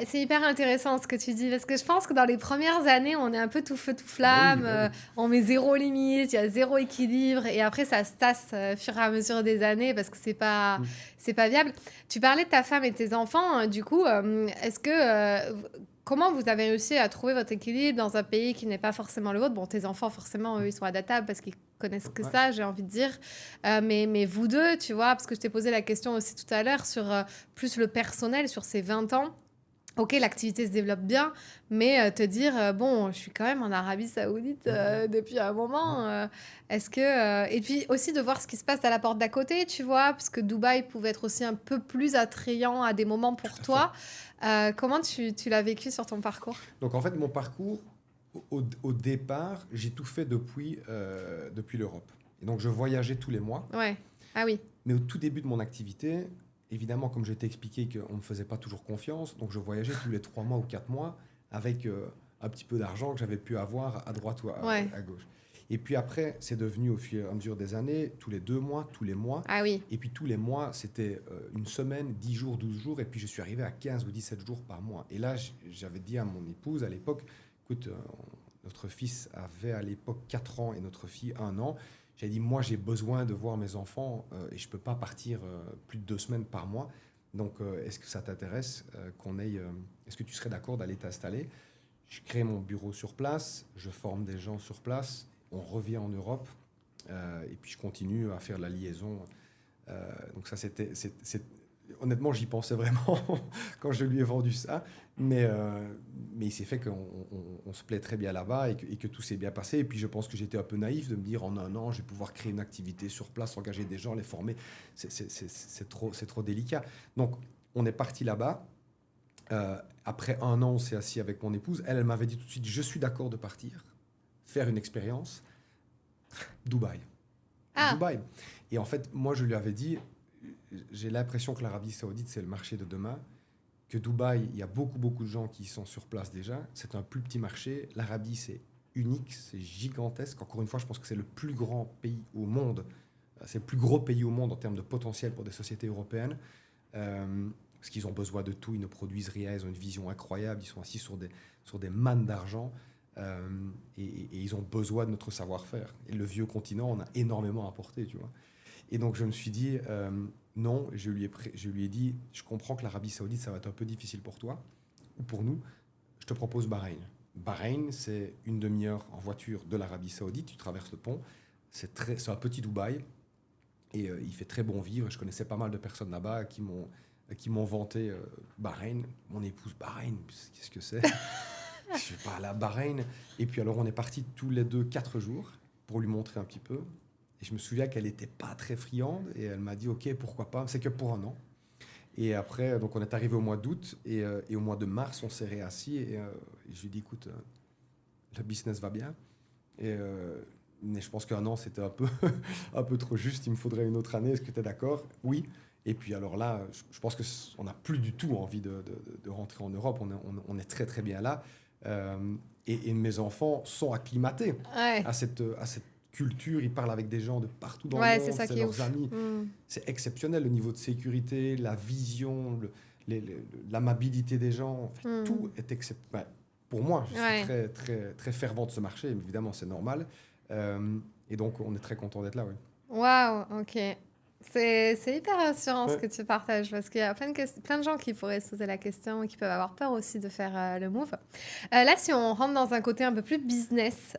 Speaker 2: C'est hyper intéressant ce que tu dis, parce que je pense que dans les premières années, on est un peu tout feu, tout flamme, on met zéro limite, il y a zéro équilibre, et après, ça se tasse au fur et à mesure des années, parce que c'est pas viable. Tu parlais de ta femme et de tes enfants, du coup, comment vous avez réussi à trouver votre équilibre dans un pays qui n'est pas forcément le vôtre? Bon, tes enfants, forcément, eux, ils sont adaptables parce qu'ils connaissent que ça, j'ai envie de dire. Mais vous deux, tu vois, parce que je t'ai posé la question aussi tout à l'heure sur plus le personnel, sur ces 20 ans. Ok, l'activité se développe bien, mais te dire, bon, je suis quand même en Arabie Saoudite depuis un moment. Et puis aussi de voir ce qui se passe à la porte d'à côté, tu vois, parce que Dubaï pouvait être aussi un peu plus attrayant à des moments pour toi. Comment tu l'as vécu sur ton parcours?
Speaker 1: Donc en fait, mon parcours, au départ, j'ai tout fait depuis l'Europe. Et donc je voyageais tous les mois.
Speaker 2: Ouais. Ah oui.
Speaker 1: Mais au tout début de mon activité, évidemment, comme je t'ai expliqué qu'on ne me faisait pas toujours confiance, donc je voyageais tous les 3 mois ou 4 mois avec un petit peu d'argent que j'avais pu avoir à droite ou à gauche. Et puis après, c'est devenu au fur et à mesure des années, tous les 2 mois, tous les mois.
Speaker 2: Ah oui.
Speaker 1: Et puis tous les mois, c'était une semaine, 10 jours, 12 jours. Et puis je suis arrivé à 15 ou 17 jours par mois. Et là, j'avais dit à mon épouse à l'époque, écoute, notre fils avait à l'époque 4 ans et notre fille 1 an. J'ai dit, moi, j'ai besoin de voir mes enfants et je ne peux pas partir plus de 2 semaines par mois. Donc, est-ce que ça t'intéresse est-ce que tu serais d'accord d'aller t'installer? Je crée mon bureau sur place, je forme des gens sur place, on revient en Europe et puis je continue à faire la liaison. Donc ça, honnêtement, j'y pensais vraiment quand je lui ai vendu ça. Mais il s'est fait qu'on se plaît très bien là-bas et que tout s'est bien passé. Et puis, je pense que j'étais un peu naïf de me dire, en 1 an, je vais pouvoir créer une activité sur place, engager des gens, les former. C'est trop délicat. Donc, on est parti là-bas. Après 1 an, on s'est assis avec mon épouse. Elle m'avait dit tout de suite, je suis d'accord de partir, faire une expérience. Dubaï. Dubaï. Et en fait, moi, je lui avais dit, j'ai l'impression que l'Arabie Saoudite, c'est le marché de demain, que Dubaï, il y a beaucoup de gens qui sont sur place déjà. C'est un plus petit marché. L'Arabie, c'est unique, c'est gigantesque. Encore une fois, je pense que c'est le plus grand pays au monde. C'est le plus gros pays au monde en termes de potentiel pour des sociétés européennes. Parce qu'ils ont besoin de tout, ils ne produisent rien, ils ont une vision incroyable, ils sont assis sur des mannes d'argent. Et ils ont besoin de notre savoir-faire. Et le vieux continent, on a énormément apporté, tu vois. Et donc, je me suis dit, non, je lui ai dit, je comprends que l'Arabie Saoudite, ça va être un peu difficile pour toi, ou pour nous, je te propose Bahreïn. Bahreïn, c'est 1 demi-heure en voiture de l'Arabie Saoudite, tu traverses le pont, c'est un petit Dubaï, et il fait très bon vivre. Je connaissais pas mal de personnes là-bas qui m'ont vanté Bahreïn. Mon épouse, Bahreïn, qu'est-ce que c'est? Je vais pas aller à Bahreïn. Et puis alors, on est partis tous les 2 4 jours pour lui montrer un petit peu. Et je me souviens qu'elle n'était pas très friande. Et elle m'a dit, OK, pourquoi pas? C'est que pour 1 an. Et après, donc on est arrivé au mois d'août. Et au mois de mars, on s'est réassis. Et je lui ai dit, écoute, le business va bien. Mais je pense qu'1 an, c'était un peu trop juste. Il me faudrait une autre année. Est-ce que tu es d'accord? Oui. Et puis alors là, je pense qu'on n'a plus du tout envie de rentrer en Europe. On est très, très bien là. Et mes enfants sont acclimatés à cette culture. Ils parlent avec des gens de partout dans le monde.
Speaker 2: C'est ça qui est
Speaker 1: leurs
Speaker 2: ouf.
Speaker 1: amis. C'est exceptionnel, le niveau de sécurité, la vision, l'amabilité des gens. En fait, tout est exceptionnel. Pour moi, je suis très, très, très fervent de ce marché. Évidemment, c'est normal. Et donc, on est très content d'être là. Oui.
Speaker 2: Waouh, ok. C'est hyper rassurant ce que tu partages, parce qu'il y a plein de gens qui pourraient se poser la question et qui peuvent avoir peur aussi de faire le move. Là, si on rentre dans un côté un peu plus business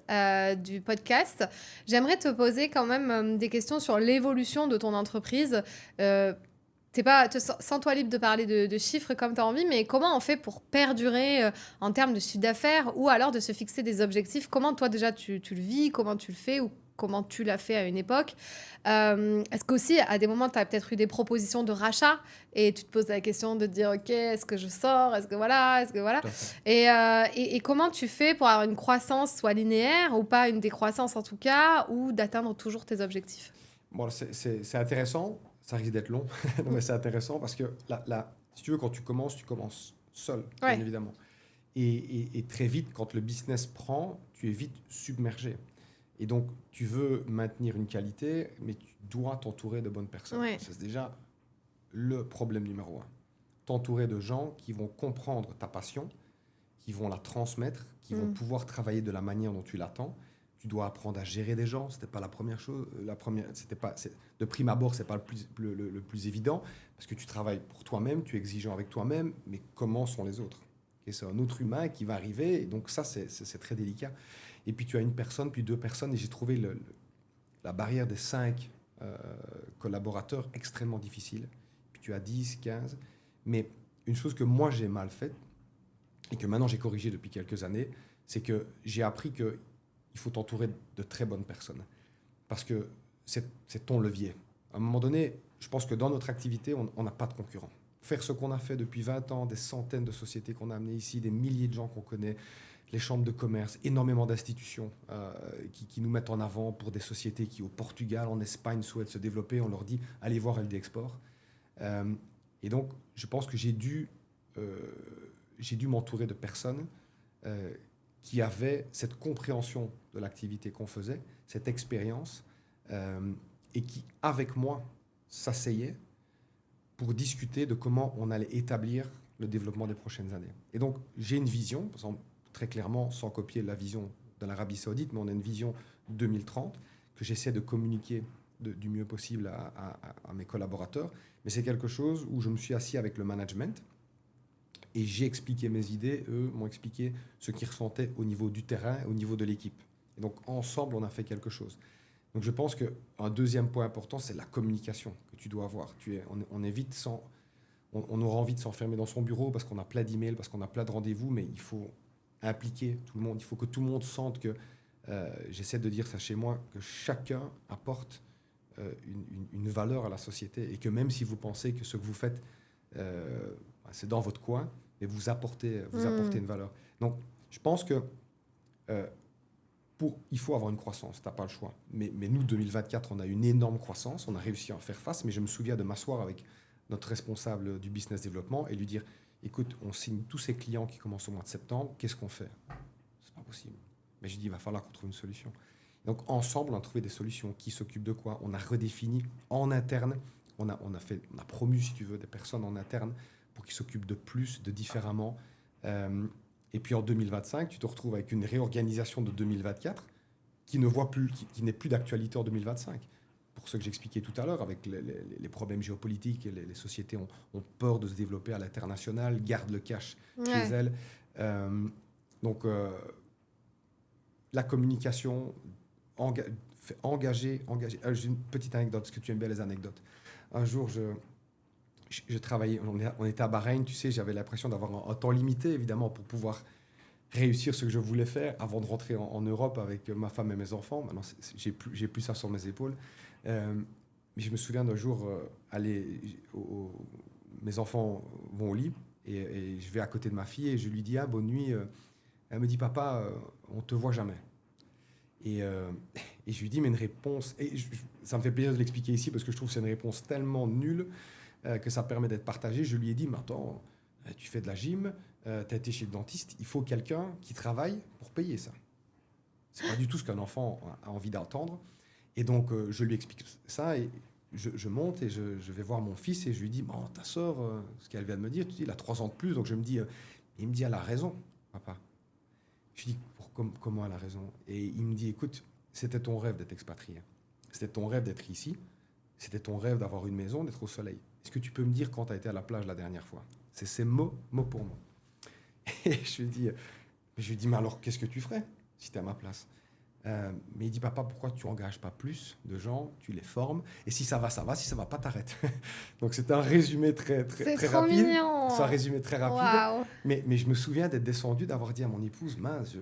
Speaker 2: du podcast, j'aimerais te poser quand même des questions sur l'évolution de ton entreprise. Sens-toi libre de parler de chiffres comme tu as envie, mais comment on fait pour perdurer en termes de chiffre d'affaires, ou alors de se fixer des objectifs? Comment toi déjà tu le vis? Comment tu le fais? Ou comment tu l'as fait à une époque. Est-ce qu'aussi, à des moments, tu as peut-être eu des propositions de rachat et tu te poses la question de te dire, OK, est-ce que je sors? Est-ce que voilà? Est-ce que voilà?
Speaker 1: Tout à fait.
Speaker 2: Et comment tu fais pour avoir une croissance soit linéaire ou pas, une décroissance en tout cas, ou d'atteindre toujours tes objectifs?
Speaker 1: Bon, c'est intéressant. Ça risque d'être long, non,
Speaker 2: Mm.
Speaker 1: mais c'est intéressant parce que si tu veux, quand tu commences seul, bien
Speaker 2: Ouais,
Speaker 1: évidemment. Et très vite, quand le business prend, tu es vite submergé. Et donc, tu veux maintenir une qualité, mais tu dois t'entourer de bonnes personnes.
Speaker 2: ouais.
Speaker 1: C'est déjà le problème numéro un. T'entourer de gens qui vont comprendre ta passion, qui vont la transmettre, qui vont
Speaker 2: Mm.
Speaker 1: pouvoir travailler de la manière dont tu l'attends. Tu dois apprendre à gérer des gens. C'était pas la première chose. C'était pas, de prime abord, c'est pas le plus évident parce que tu travailles pour toi-même, tu es exigeant avec toi-même, mais comment sont les autres? Et c'est un autre humain qui va arriver, et donc ça, c'est très délicat. Et puis tu as une personne, puis deux personnes, et j'ai trouvé la barrière des 5 collaborateurs extrêmement difficile. Puis tu as 10, 15. Mais une chose que moi j'ai mal faite, et que maintenant j'ai corrigé depuis quelques années, c'est que j'ai appris qu'il faut t'entourer de très bonnes personnes. Parce que c'est ton levier. À un moment donné, je pense que dans notre activité, on n'a pas de concurrent. Faire ce qu'on a fait depuis 20 ans, des centaines de sociétés qu'on a amenées ici, des milliers de gens qu'on connaît, les chambres de commerce, énormément d'institutions qui nous mettent en avant pour des sociétés qui, au Portugal, en Espagne, souhaitent se développer. On leur dit, allez voir LD Export. Euh, et donc, je pense que euh, j'ai dû m'entourer de personnes euh, qui avaient cette compréhension de l'activité qu'on faisait, cette expérience, euh, et qui, avec moi, s'asseyaient pour discuter de comment on allait établir le développement des prochaines années. Et donc, j'ai une vision, par exemple, très clairement, sans copier la vision de l'Arabie Saoudite, mais on a une vision 2030 que j'essaie de communiquer du mieux possible à mes collaborateurs. Mais c'est quelque chose où je me suis assis avec le management et j'ai expliqué mes idées. Eux m'ont expliqué ce qu'ils ressentaient au niveau du terrain, au niveau de l'équipe. Et donc, ensemble, on a fait quelque chose. Donc, je pense qu'un deuxième point important, c'est la communication que tu dois avoir. On est vite sans... On aura envie de s'enfermer dans son bureau parce qu'on a plein d'emails, parce qu'on a plein de rendez-vous, mais il faut impliquer tout le monde. Il faut que tout le monde sente que, j'essaie de dire ça chez moi, que chacun apporte une valeur à la société et que même si vous pensez que ce que vous faites, c'est dans votre coin, mais vous apportez
Speaker 2: Mm.
Speaker 1: une valeur. Donc, je pense que euh, il faut avoir une croissance, tu n'as pas le choix. Mais nous, 2024, on a une énorme croissance, on a réussi à en faire face, mais je me souviens de m'asseoir avec notre responsable du business développement et lui dire, écoute, on signe tous ces clients qui commencent au mois de septembre, qu'est-ce qu'on fait? C'est pas possible. Mais je dis, il va falloir qu'on trouve une solution. Donc ensemble, on a trouvé des solutions. Qui s'occupe de quoi? On a redéfini en interne, on a promu, si tu veux, des personnes en interne pour qu'ils s'occupent de plus, de différemment. Et puis en 2025, tu te retrouves avec une réorganisation de 2024 qui ne voit plus, qui n'est plus d'actualité en 2025. Pour ce que j'expliquais tout à l'heure, avec les problèmes géopolitiques, et les sociétés ont peur de se développer à l'international, gardent le cash chez
Speaker 2: Ouais.
Speaker 1: elles. Donc, la communication, engager. J'ai une petite anecdote, parce que tu aimes bien les anecdotes. Un jour, je travaillais, on était à Bahreïn, tu sais, j'avais l'impression d'avoir un temps limité, évidemment, pour pouvoir réussir ce que je voulais faire avant de rentrer en Europe avec ma femme et mes enfants. Maintenant, j'ai plus ça sur mes épaules. Mais je me souviens d'un jour, mes enfants vont au lit et je vais à côté de ma fille et je lui dis, ah, bonne nuit. Elle me dit, papa, on te voit jamais. Et, euh, et je lui dis, mais une réponse, ça me fait plaisir de l'expliquer ici parce que je trouve que c'est une réponse tellement nulle que ça permet d'être partagé. Je lui ai dit, mais attends, tu fais de la gym, tu as été chez le dentiste, il faut quelqu'un qui travaille pour payer ça. C'est pas du tout ce qu'un enfant a envie d'entendre. Et donc, je lui explique ça et je monte et je vais voir mon fils et je lui dis, bon, ta soeur, ce qu'elle vient de me dire, tu dis, il a 3 ans de plus, donc je me dis, il me dit, elle a raison, papa. Je lui dis, comment elle a raison? Et il me dit, écoute, c'était ton rêve d'être expatrié. C'était ton rêve d'être ici. C'était ton rêve d'avoir une maison, d'être au soleil. Est-ce que tu peux me dire quand tu as été à la plage la dernière fois? C'est ces mots, mot pour mot. Et je lui dis, mais alors qu'est-ce que tu ferais si tu es à ma place? Mais il dit, papa, pourquoi tu engages pas plus de gens, tu les formes, et si ça va, ça va, si ça va pas, t'arrêtes. Donc c'était un résumé très, très,
Speaker 2: C'est
Speaker 1: très
Speaker 2: trop
Speaker 1: rapide.
Speaker 2: mignon.
Speaker 1: C'est un résumé très rapide.
Speaker 2: Waouh.
Speaker 1: Mais je me souviens d'être descendu, d'avoir dit à mon épouse, mince,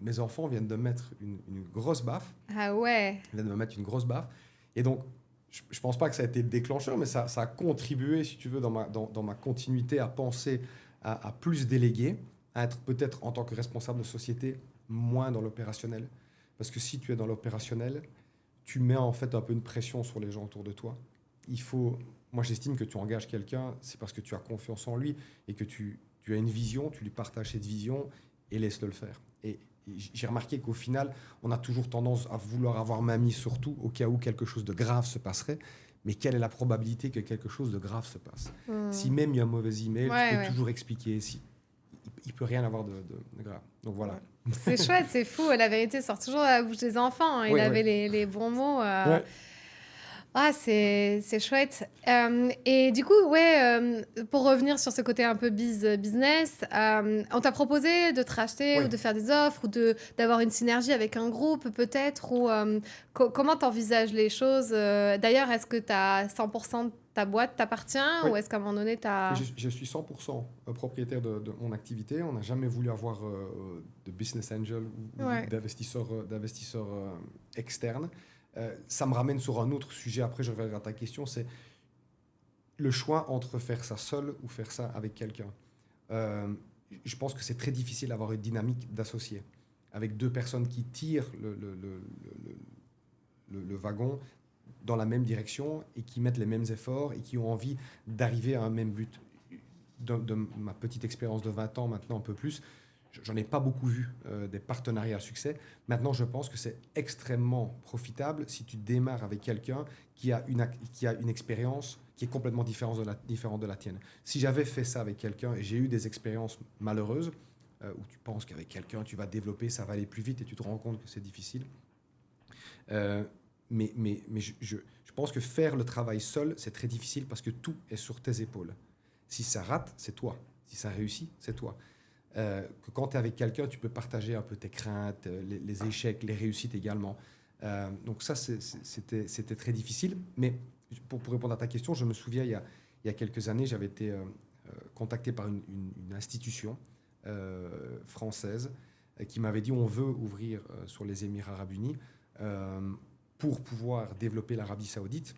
Speaker 1: mes enfants viennent de me mettre une grosse baffe.
Speaker 2: Ah ouais.
Speaker 1: Ils viennent de me mettre une grosse baffe. Et donc, je pense pas que ça a été le déclencheur, mais ça a contribué, si tu veux, dans ma continuité à penser à plus déléguer, à être peut-être en tant que responsable de société moins dans l'opérationnel. Parce que si tu es dans l'opérationnel, tu mets en fait un peu une pression sur les gens autour de toi. Moi j'estime que tu engages quelqu'un, c'est parce que tu as confiance en lui et que tu as une vision, tu lui partages cette vision et laisse-le le faire. Et j'ai remarqué qu'au final, on a toujours tendance à vouloir avoir main mise sur tout au cas où quelque chose de grave se passerait. Mais quelle est la probabilité que quelque chose de grave se passe? Si même il y a un mauvais email, tu peux toujours expliquer. Il peut rien avoir de grave. Donc voilà.
Speaker 2: C'est chouette, c'est fou. La vérité sort toujours à la bouche des enfants. Il avait les bons mots. Ah, c'est chouette. Et du coup, pour revenir sur ce côté un peu business, on t'a proposé de te racheter ou de faire des offres ou d'avoir une synergie avec un groupe peut-être ou comment t'envisages les choses? D'ailleurs, est-ce que tu as 100% de ta boîte t'appartient ou est-ce qu'à un moment donné, tu as...
Speaker 1: Je suis 100% propriétaire de mon activité. On n'a jamais voulu avoir de business angel ou d'investisseurs externes. Ça me ramène sur un autre sujet, après je reviendrai à ta question, c'est le choix entre faire ça seul ou faire ça avec quelqu'un. Je pense que c'est très difficile d'avoir une dynamique d'associé, avec deux personnes qui tirent le wagon dans la même direction et qui mettent les mêmes efforts et qui ont envie d'arriver à un même but. De ma petite expérience de 20 ans, maintenant un peu plus, j'en ai pas beaucoup vu des partenariats à succès. Maintenant, je pense que c'est extrêmement profitable si tu démarres avec quelqu'un qui a une expérience qui est complètement différente de la tienne. Si j'avais fait ça avec quelqu'un et j'ai eu des expériences malheureuses où tu penses qu'avec quelqu'un, tu vas développer, ça va aller plus vite et tu te rends compte que c'est difficile. Mais je pense que faire le travail seul, c'est très difficile parce que tout est sur tes épaules. Si ça rate, c'est toi. Si ça réussit, c'est toi. Que quand tu es avec quelqu'un, tu peux partager un peu tes craintes, les échecs, les réussites également. Donc ça, c'était très difficile. Mais pour répondre à ta question, je me souviens, il y a quelques années, j'avais été contacté par une institution française qui m'avait dit on veut ouvrir sur les Émirats arabes unis pour pouvoir développer l'Arabie saoudite.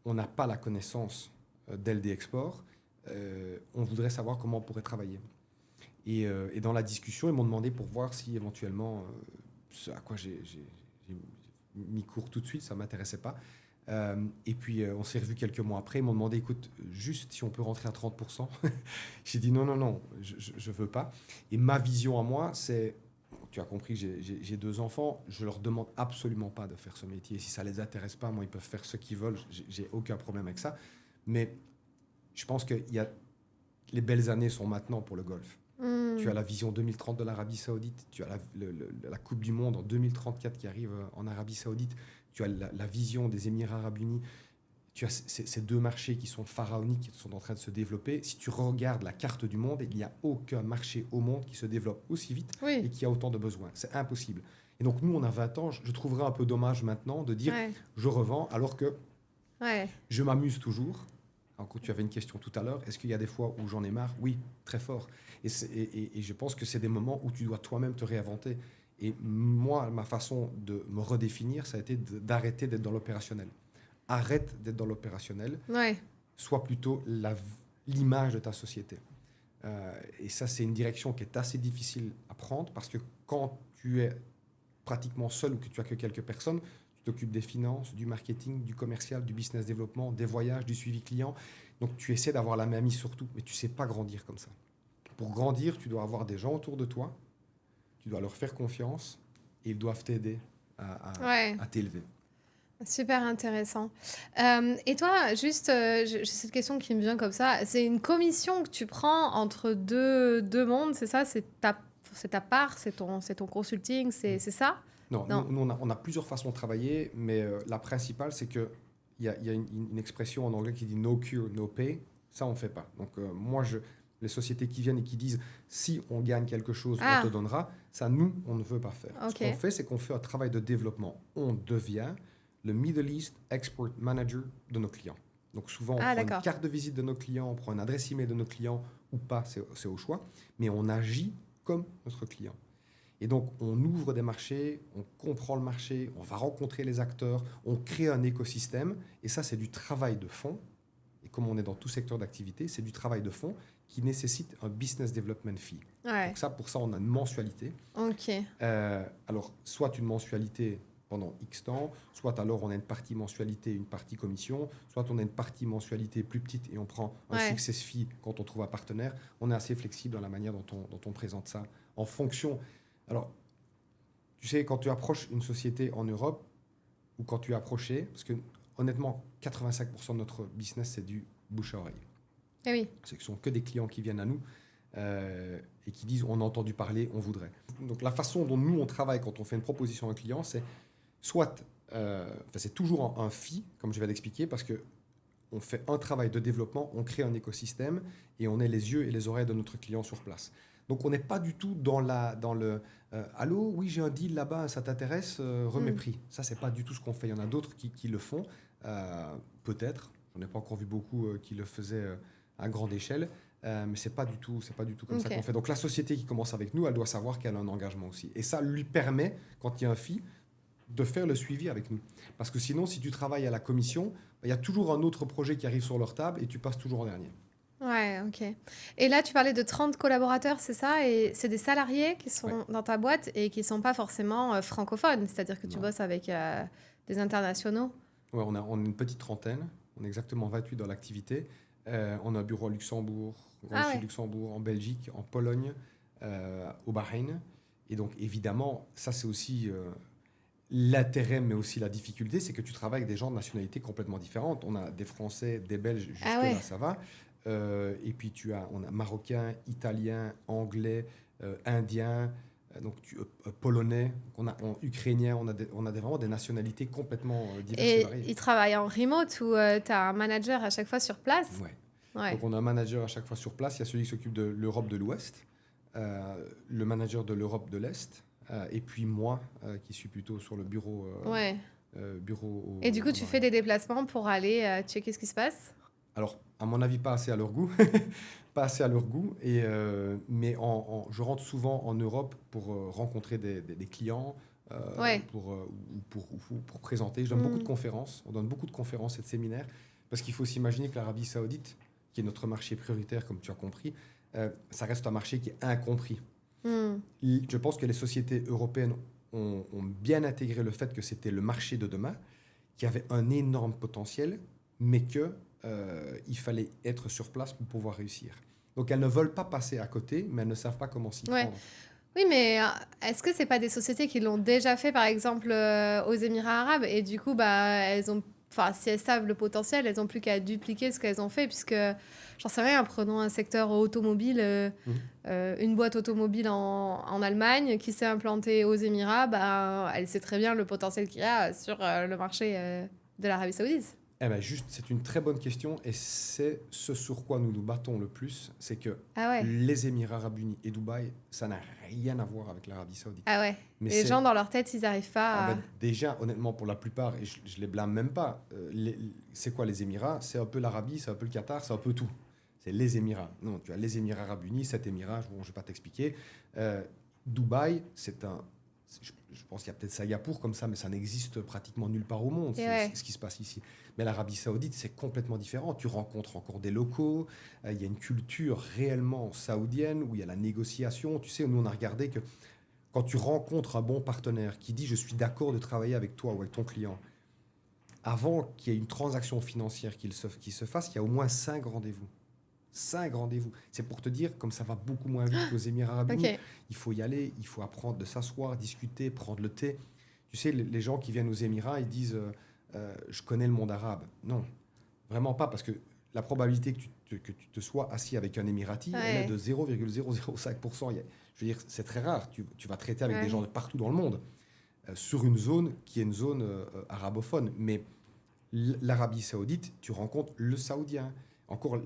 Speaker 1: On n'a pas la connaissance d'LD Export. On voudrait savoir comment on pourrait travailler. Et dans la discussion, ils m'ont demandé pour voir si éventuellement, ce à quoi j'ai mis court tout de suite, ça ne m'intéressait pas. Et puis on s'est revu quelques mois après, ils m'ont demandé, écoute, juste si on peut rentrer à 30%. J'ai dit non, je ne veux pas. Et ma vision à moi, c'est, tu as compris, j'ai deux enfants, je ne leur demande absolument pas de faire ce métier. Si ça ne les intéresse pas, moi, ils peuvent faire ce qu'ils veulent, j'ai aucun problème avec ça. Mais je pense que les belles années sont maintenant pour le golf. Tu as la vision 2030 de l'Arabie Saoudite, tu as la Coupe du Monde en 2034 qui arrive en Arabie Saoudite, tu as la vision des Émirats arabes unis, tu as ces deux marchés qui sont pharaoniques, qui sont en train de se développer. Si tu regardes la carte du monde, il n'y a aucun marché au monde qui se développe aussi vite et qui a autant de besoins. C'est impossible. Et donc nous, on a 20 ans, je trouverais un peu dommage maintenant de dire je revends alors que je m'amuse toujours. Alors, quand tu avais une question tout à l'heure, est-ce qu'il y a des fois où j'en ai marre? Oui, très fort. Et je pense que c'est des moments où tu dois toi-même te réinventer. Et moi, ma façon de me redéfinir, ça a été d'arrêter d'être dans l'opérationnel. Arrête d'être dans l'opérationnel. Sois plutôt l'image de ta société. Et ça, c'est une direction qui est assez difficile à prendre parce que quand tu es pratiquement seul ou que tu as que quelques personnes, tu t'occupes des finances, du marketing, du commercial, du business développement, des voyages, du suivi client. Donc, tu essaies d'avoir la main mise sur tout, mais tu ne sais pas grandir comme ça. Pour grandir, tu dois avoir des gens autour de toi, tu dois leur faire confiance et ils doivent t'aider à t'élever.
Speaker 2: Super intéressant. Et toi, juste, j'ai cette question qui me vient comme ça. C'est une commission que tu prends entre deux mondes, c'est ça? C'est ta part, c'est ton consulting, c'est ça?
Speaker 1: Non. Nous, on a plusieurs façons de travailler, mais la principale, c'est qu'il y a une expression en anglais qui dit « no cure, no pay ». Ça, on ne fait pas. Donc, moi, Les sociétés qui viennent et qui disent si on gagne quelque chose,
Speaker 2: Ah,
Speaker 1: on te donnera. Ça, nous, on ne veut pas faire. Ce
Speaker 2: ok.
Speaker 1: qu'on fait, c'est qu'on fait un travail de développement. On devient le Middle East Export Manager de nos clients. Donc souvent, on
Speaker 2: Ah,
Speaker 1: prend une
Speaker 2: d'accord.
Speaker 1: carte de visite de nos clients, on prend une adresse email de nos clients ou pas, c'est au choix, mais on agit comme notre client. Et donc, on ouvre des marchés, on comprend le marché, on va rencontrer les acteurs, on crée un écosystème, et ça, c'est du travail de fond. Et comme on est dans tout secteur d'activité, c'est du travail de fond qui nécessite un business development fee.
Speaker 2: Ouais.
Speaker 1: Donc ça, pour ça, on a une mensualité.
Speaker 2: Ok.
Speaker 1: Alors, soit une mensualité pendant X temps, soit alors on a une partie mensualité, une partie commission, soit on a une partie mensualité plus petite et on prend un
Speaker 2: Ouais.
Speaker 1: success fee quand on trouve un partenaire. On est assez flexible dans la manière dont on présente ça en fonction. Alors, tu sais, quand tu approches une société en Europe ou quand tu es approché, parce que honnêtement, 85% de notre business, c'est du bouche à oreille.
Speaker 2: Eh oui.
Speaker 1: Ce ne sont que des clients qui viennent à nous et qui disent on a entendu parler, on voudrait. Donc la façon dont nous on travaille quand on fait une proposition à un client, c'est soit, c'est toujours un fee, comme je vais l'expliquer, parce que on fait un travail de développement, on crée un écosystème et on est les yeux et les oreilles de notre client sur place. Donc on n'est pas du tout dans le allô, oui j'ai un deal là-bas, ça t'intéresse, remets prix. Ça c'est pas du tout ce qu'on fait. Il y en a d'autres qui le font, peut-être. J'en ai pas encore vu beaucoup qui le faisaient à grande échelle, mais c'est pas du tout comme ça
Speaker 2: Ok.
Speaker 1: qu'on fait. Donc la société qui commence avec nous, elle doit savoir qu'elle a un engagement aussi. Et ça lui permet, quand il y a un fee, de faire le suivi avec nous. Parce que sinon, si tu travailles à la commission, il y a toujours un autre projet qui arrive sur leur table et tu passes toujours en dernier.
Speaker 2: Ouais, ok. Et là, tu parlais de 30 collaborateurs, c'est ça? Et c'est des salariés qui
Speaker 1: Ouais.
Speaker 2: sont dans ta boîte et qui sont pas forcément francophones, c'est-à-dire que tu
Speaker 1: Non.
Speaker 2: bosses avec des internationaux.
Speaker 1: Ouais, on a une petite trentaine. On est exactement 28 dans l'activité. On a un bureau à Luxembourg,
Speaker 2: Ah ouais.
Speaker 1: Luxembourg, en Belgique, en Pologne, au Bahreïn. Et donc, évidemment, ça, c'est aussi l'intérêt, mais aussi la difficulté, c'est que tu travailles avec des gens de nationalités complètement différentes. On a des Français, des Belges,
Speaker 2: Ah ouais.
Speaker 1: jusque-là, ça va. Et puis, on a Marocains, Italiens, Anglais, Indiens, Polonais, Ukrainiens. On a vraiment des nationalités complètement diverses et
Speaker 2: Et
Speaker 1: variées.
Speaker 2: ils travaillent en remote ou tu as un manager à chaque fois sur place?
Speaker 1: Ouais.
Speaker 2: Ouais.
Speaker 1: Donc, on a un manager à chaque fois sur place. Il y a celui qui s'occupe de l'Europe de l'Ouest, le manager de l'Europe de l'Est, et puis moi, qui suis plutôt sur le bureau,
Speaker 2: Ouais.
Speaker 1: bureau
Speaker 2: Et du coup,
Speaker 1: au
Speaker 2: tu fais
Speaker 1: Bahreïn.
Speaker 2: des déplacements pour aller checker ce qui se passe?
Speaker 1: Alors, à mon avis, pas assez à leur goût. Pas assez à leur goût. Mais je rentre souvent en Europe pour rencontrer des clients,
Speaker 2: Ouais.
Speaker 1: pour présenter. Je donne beaucoup de
Speaker 2: Hmm.
Speaker 1: conférences. On donne beaucoup de conférences et de séminaires. Parce qu'il faut s'imaginer que l'Arabie Saoudite, qui est notre marché prioritaire, comme tu as compris, ça reste un marché qui est incompris.
Speaker 2: Hmm.
Speaker 1: Je pense que les sociétés européennes ont bien intégré le fait que c'était le marché de demain, qui avait un énorme potentiel, mais qu'il fallait être sur place pour pouvoir réussir. Donc elles ne veulent pas passer à côté, mais elles ne savent pas comment s'y
Speaker 2: Ouais.
Speaker 1: prendre.
Speaker 2: Oui, mais est-ce que c'est pas des sociétés qui l'ont déjà fait, par exemple, aux Émirats arabes et du coup, bah, elles ont, enfin, si elles savent le potentiel, elles ont plus qu'à dupliquer ce qu'elles ont fait, puisque, j'en sais rien, prenons un secteur automobile,
Speaker 1: Mhm.
Speaker 2: une boîte automobile en Allemagne qui s'est implantée aux Émirats, bah, elle sait très bien le potentiel qu'il y a sur le marché de l'Arabie Saoudite.
Speaker 1: Eh ben juste, c'est une très bonne question et c'est ce sur quoi nous nous battons le plus, c'est que
Speaker 2: Ah ouais,
Speaker 1: les Émirats arabes unis et Dubaï, ça n'a rien à voir avec l'Arabie saoudite.
Speaker 2: ah ouais.
Speaker 1: Mais
Speaker 2: Les
Speaker 1: c'est
Speaker 2: gens, dans leur tête, ils n'arrivent
Speaker 1: Ah
Speaker 2: pas à...
Speaker 1: ben, déjà, honnêtement, pour la plupart, et je les blâme même pas, c'est quoi les Émirats? C'est un peu l'Arabie, c'est un peu le Qatar, c'est un peu tout. C'est les Émirats. Non, tu as les Émirats arabes unis, 7 Émirats, bon, je ne vais pas t'expliquer. Dubaï, je pense qu'il y a peut-être Singapour comme ça, mais ça n'existe pratiquement nulle part au monde,
Speaker 2: Et
Speaker 1: c'est
Speaker 2: ouais.
Speaker 1: ce qui se passe ici. Mais l'Arabie saoudite, c'est complètement différent. Tu rencontres encore des locaux, il y a une culture réellement saoudienne où il y a la négociation. Tu sais, nous, on a regardé que quand tu rencontres un bon partenaire qui dit je suis d'accord de travailler avec toi ou avec ton client, avant qu'il y ait une transaction financière qui se fasse, il y a au moins 5 rendez-vous. 5 rendez-vous. C'est pour te dire, comme ça va beaucoup moins vite qu'aux Émirats arabes unis,
Speaker 2: Ok.
Speaker 1: il faut y aller, il faut apprendre de s'asseoir, discuter, prendre le thé. Tu sais, les gens qui viennent aux Émirats, ils disent je connais le monde arabe. Non, vraiment pas, parce que la probabilité que tu te sois assis avec un Émirati, elle est
Speaker 2: Ouais.
Speaker 1: de 0,005%. Je veux dire, c'est très rare. Tu vas traiter avec des
Speaker 2: Ouais.
Speaker 1: gens de partout dans le monde, sur une zone qui est une zone arabophone. Mais l'Arabie saoudite, tu rencontres le Saoudien. Encore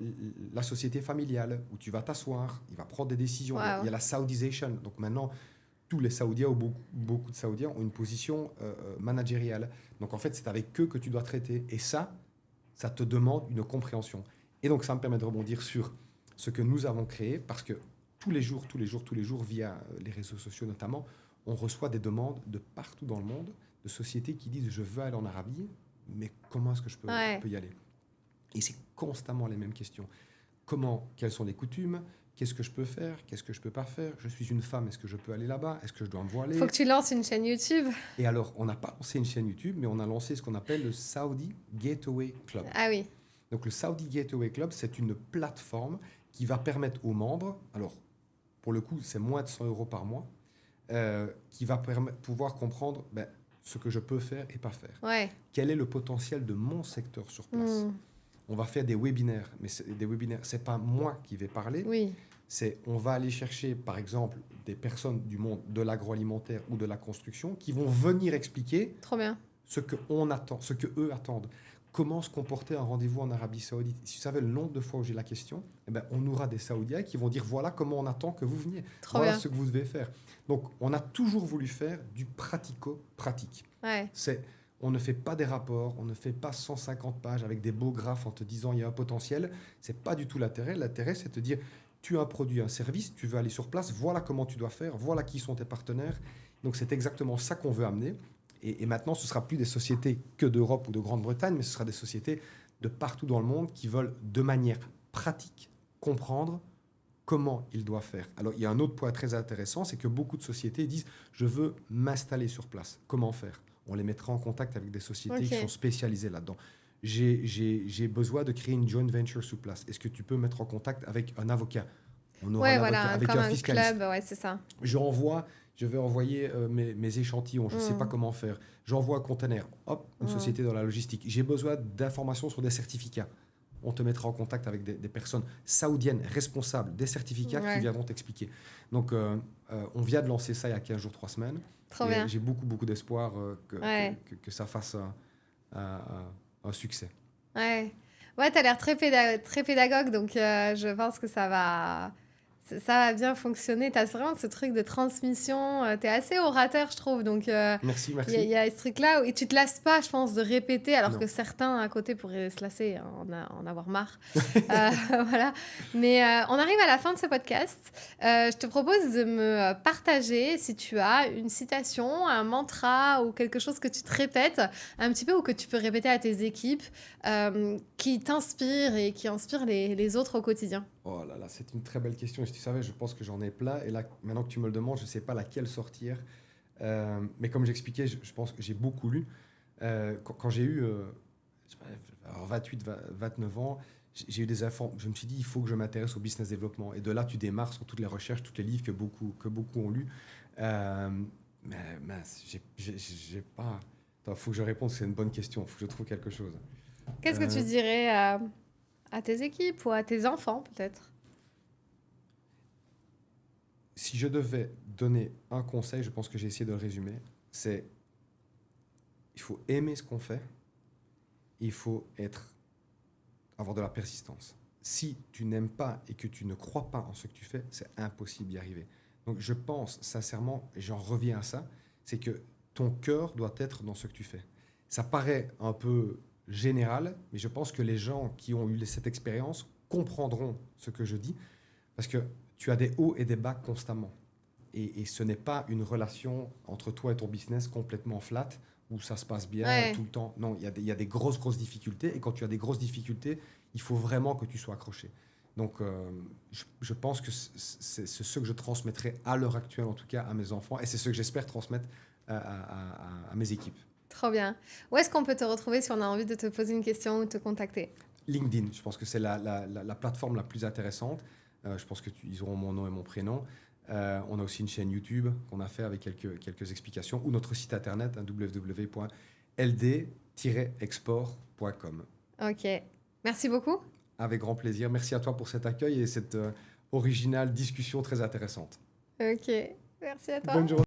Speaker 1: la société familiale où tu vas t'asseoir, il va prendre des décisions.
Speaker 2: Wow.
Speaker 1: Il y a la saoudisation. Donc maintenant, tous les Saoudiens ou beaucoup de Saoudiens ont une position managériale. Donc en fait, c'est avec eux que tu dois traiter. Et ça te demande une compréhension. Et donc ça me permet de rebondir sur ce que nous avons créé parce que tous les jours, via les réseaux sociaux notamment, on reçoit des demandes de partout dans le monde de sociétés qui disent « je veux aller en Arabie, mais comment est-ce que je peux y aller ?» Et c'est constamment les mêmes questions. Quelles sont les coutumes ? Qu'est-ce que je peux faire ? Qu'est-ce que je ne peux pas faire ? Je suis une femme, est-ce que je peux aller là-bas ? Est-ce que je dois me voiler ?
Speaker 2: Il faut que tu lances une chaîne YouTube.
Speaker 1: Et alors, on n'a pas lancé une chaîne YouTube, mais on a lancé ce qu'on appelle le Saudi Gateway Club.
Speaker 2: Ah oui.
Speaker 1: Donc le Saudi Gateway Club, c'est une plateforme qui va permettre aux membres, alors pour le coup, c'est moins de 100 € par mois, qui va pouvoir comprendre ce que je peux faire et pas faire.
Speaker 2: Ouais.
Speaker 1: Quel est le potentiel de mon secteur sur place ? On va faire des webinaires, mais des webinaires, c'est pas moi qui vais parler.
Speaker 2: Oui.
Speaker 1: On va aller chercher, par exemple, des personnes du monde de l'agroalimentaire ou de la construction qui vont venir expliquer
Speaker 2: Trop bien.
Speaker 1: ce qu'on attend, ce qu'eux attendent. Comment se comporter un rendez-vous en Arabie Saoudite ? Si tu savais le nombre de fois où j'ai la question, on aura des Saoudiens qui vont dire voilà comment on attend que vous veniez. Voilà ce que vous devez faire. Donc, on a toujours voulu faire du pratico-pratique.
Speaker 2: Ouais.
Speaker 1: On ne fait pas des rapports, on ne fait pas 150 pages avec des beaux graphes en te disant il y a un potentiel. Ce n'est pas du tout l'intérêt. L'intérêt, c'est de te dire tu as un produit, un service, tu veux aller sur place, voilà comment tu dois faire, voilà qui sont tes partenaires. Donc, c'est exactement ça qu'on veut amener. Et maintenant, ce ne sera plus des sociétés que d'Europe ou de Grande-Bretagne, mais ce sera des sociétés de partout dans le monde qui veulent, de manière pratique, comprendre comment ils doivent faire. Alors, il y a un autre point très intéressant, c'est que beaucoup de sociétés disent « je veux m'installer sur place ». Comment faire ? On les mettra en contact avec des sociétés qui sont spécialisées là-dedans. J'ai besoin de créer une joint venture sur place. Est-ce que tu peux mettre en contact avec un avocat ? On aura avec
Speaker 2: comme
Speaker 1: un fiscaliste.
Speaker 2: club, ouais, c'est ça.
Speaker 1: Je vais envoyer mes échantillons, je ne sais pas comment faire. J'envoie un conteneur, hop, une société dans la logistique. J'ai besoin d'informations sur des certificats. On te mettra en contact avec des personnes saoudiennes responsables des certificats qui viendront t'expliquer. Donc, on vient de lancer ça il y a 15 jours, 3 semaines.
Speaker 2: Trop bien.
Speaker 1: J'ai beaucoup d'espoir que ça fasse un succès.
Speaker 2: Ouais, tu as l'air très pédagogue, donc je pense que ça va bien fonctionner. Tu as vraiment ce truc de transmission. Tu es assez orateur, je trouve. Donc,
Speaker 1: merci.
Speaker 2: Il y a ce truc-là et tu te lasses pas, je pense, de répéter, alors que certains à côté pourraient se lasser, en avoir marre. Voilà. Mais on arrive à la fin de ce podcast. Je te propose de me partager, si tu as une citation, un mantra ou quelque chose que tu te répètes un petit peu ou que tu peux répéter à tes équipes qui t'inspire et qui inspire les autres au quotidien.
Speaker 1: Oh là là, c'est une très belle question. Et si tu savais, je pense que j'en ai plein. Et là, maintenant que tu me le demandes, je ne sais pas laquelle sortir. Mais comme j'expliquais, je pense que j'ai beaucoup lu. Quand j'ai eu 28, 29 ans, j'ai eu des infos. Je me suis dit, il faut que je m'intéresse au business développement. Et de là, tu démarres sur toutes les recherches, tous les livres que beaucoup ont lus. Mais mince, j'ai pas... Il faut que je réponde, c'est une bonne question. Il faut que je trouve quelque chose.
Speaker 2: Qu'est-ce que tu dirais à tes équipes ou à tes enfants, peut-être ?
Speaker 1: Si je devais donner un conseil, je pense que j'ai essayé de le résumer, c'est il faut aimer ce qu'on fait, il faut avoir de la persistance. Si tu n'aimes pas et que tu ne crois pas en ce que tu fais, c'est impossible d'y arriver. Donc je pense sincèrement, et j'en reviens à ça, c'est que ton cœur doit être dans ce que tu fais. Ça paraît un peu général, mais je pense que les gens qui ont eu cette expérience comprendront ce que je dis, parce que tu as des hauts et des bas constamment. Et ce n'est pas une relation entre toi et ton business complètement flat, où ça se passe bien tout le temps. Non, il y a des grosses difficultés, et quand tu as des grosses difficultés, il faut vraiment que tu sois accroché. Donc, je pense que c'est ce que je transmettrai à l'heure actuelle, en tout cas, à mes enfants, et c'est ce que j'espère transmettre à mes équipes.
Speaker 2: Trop bien. Où est-ce qu'on peut te retrouver si on a envie de te poser une question ou te contacter ?
Speaker 1: LinkedIn, je pense que c'est la plateforme la plus intéressante. Je pense qu'ils auront mon nom et mon prénom. On a aussi une chaîne YouTube qu'on a fait avec quelques explications, ou notre site internet, www.ld-export.com.
Speaker 2: Ok. Merci beaucoup.
Speaker 1: Avec grand plaisir. Merci à toi pour cet accueil et cette originale discussion très intéressante.
Speaker 2: Ok. Merci à toi.
Speaker 1: Bonne journée.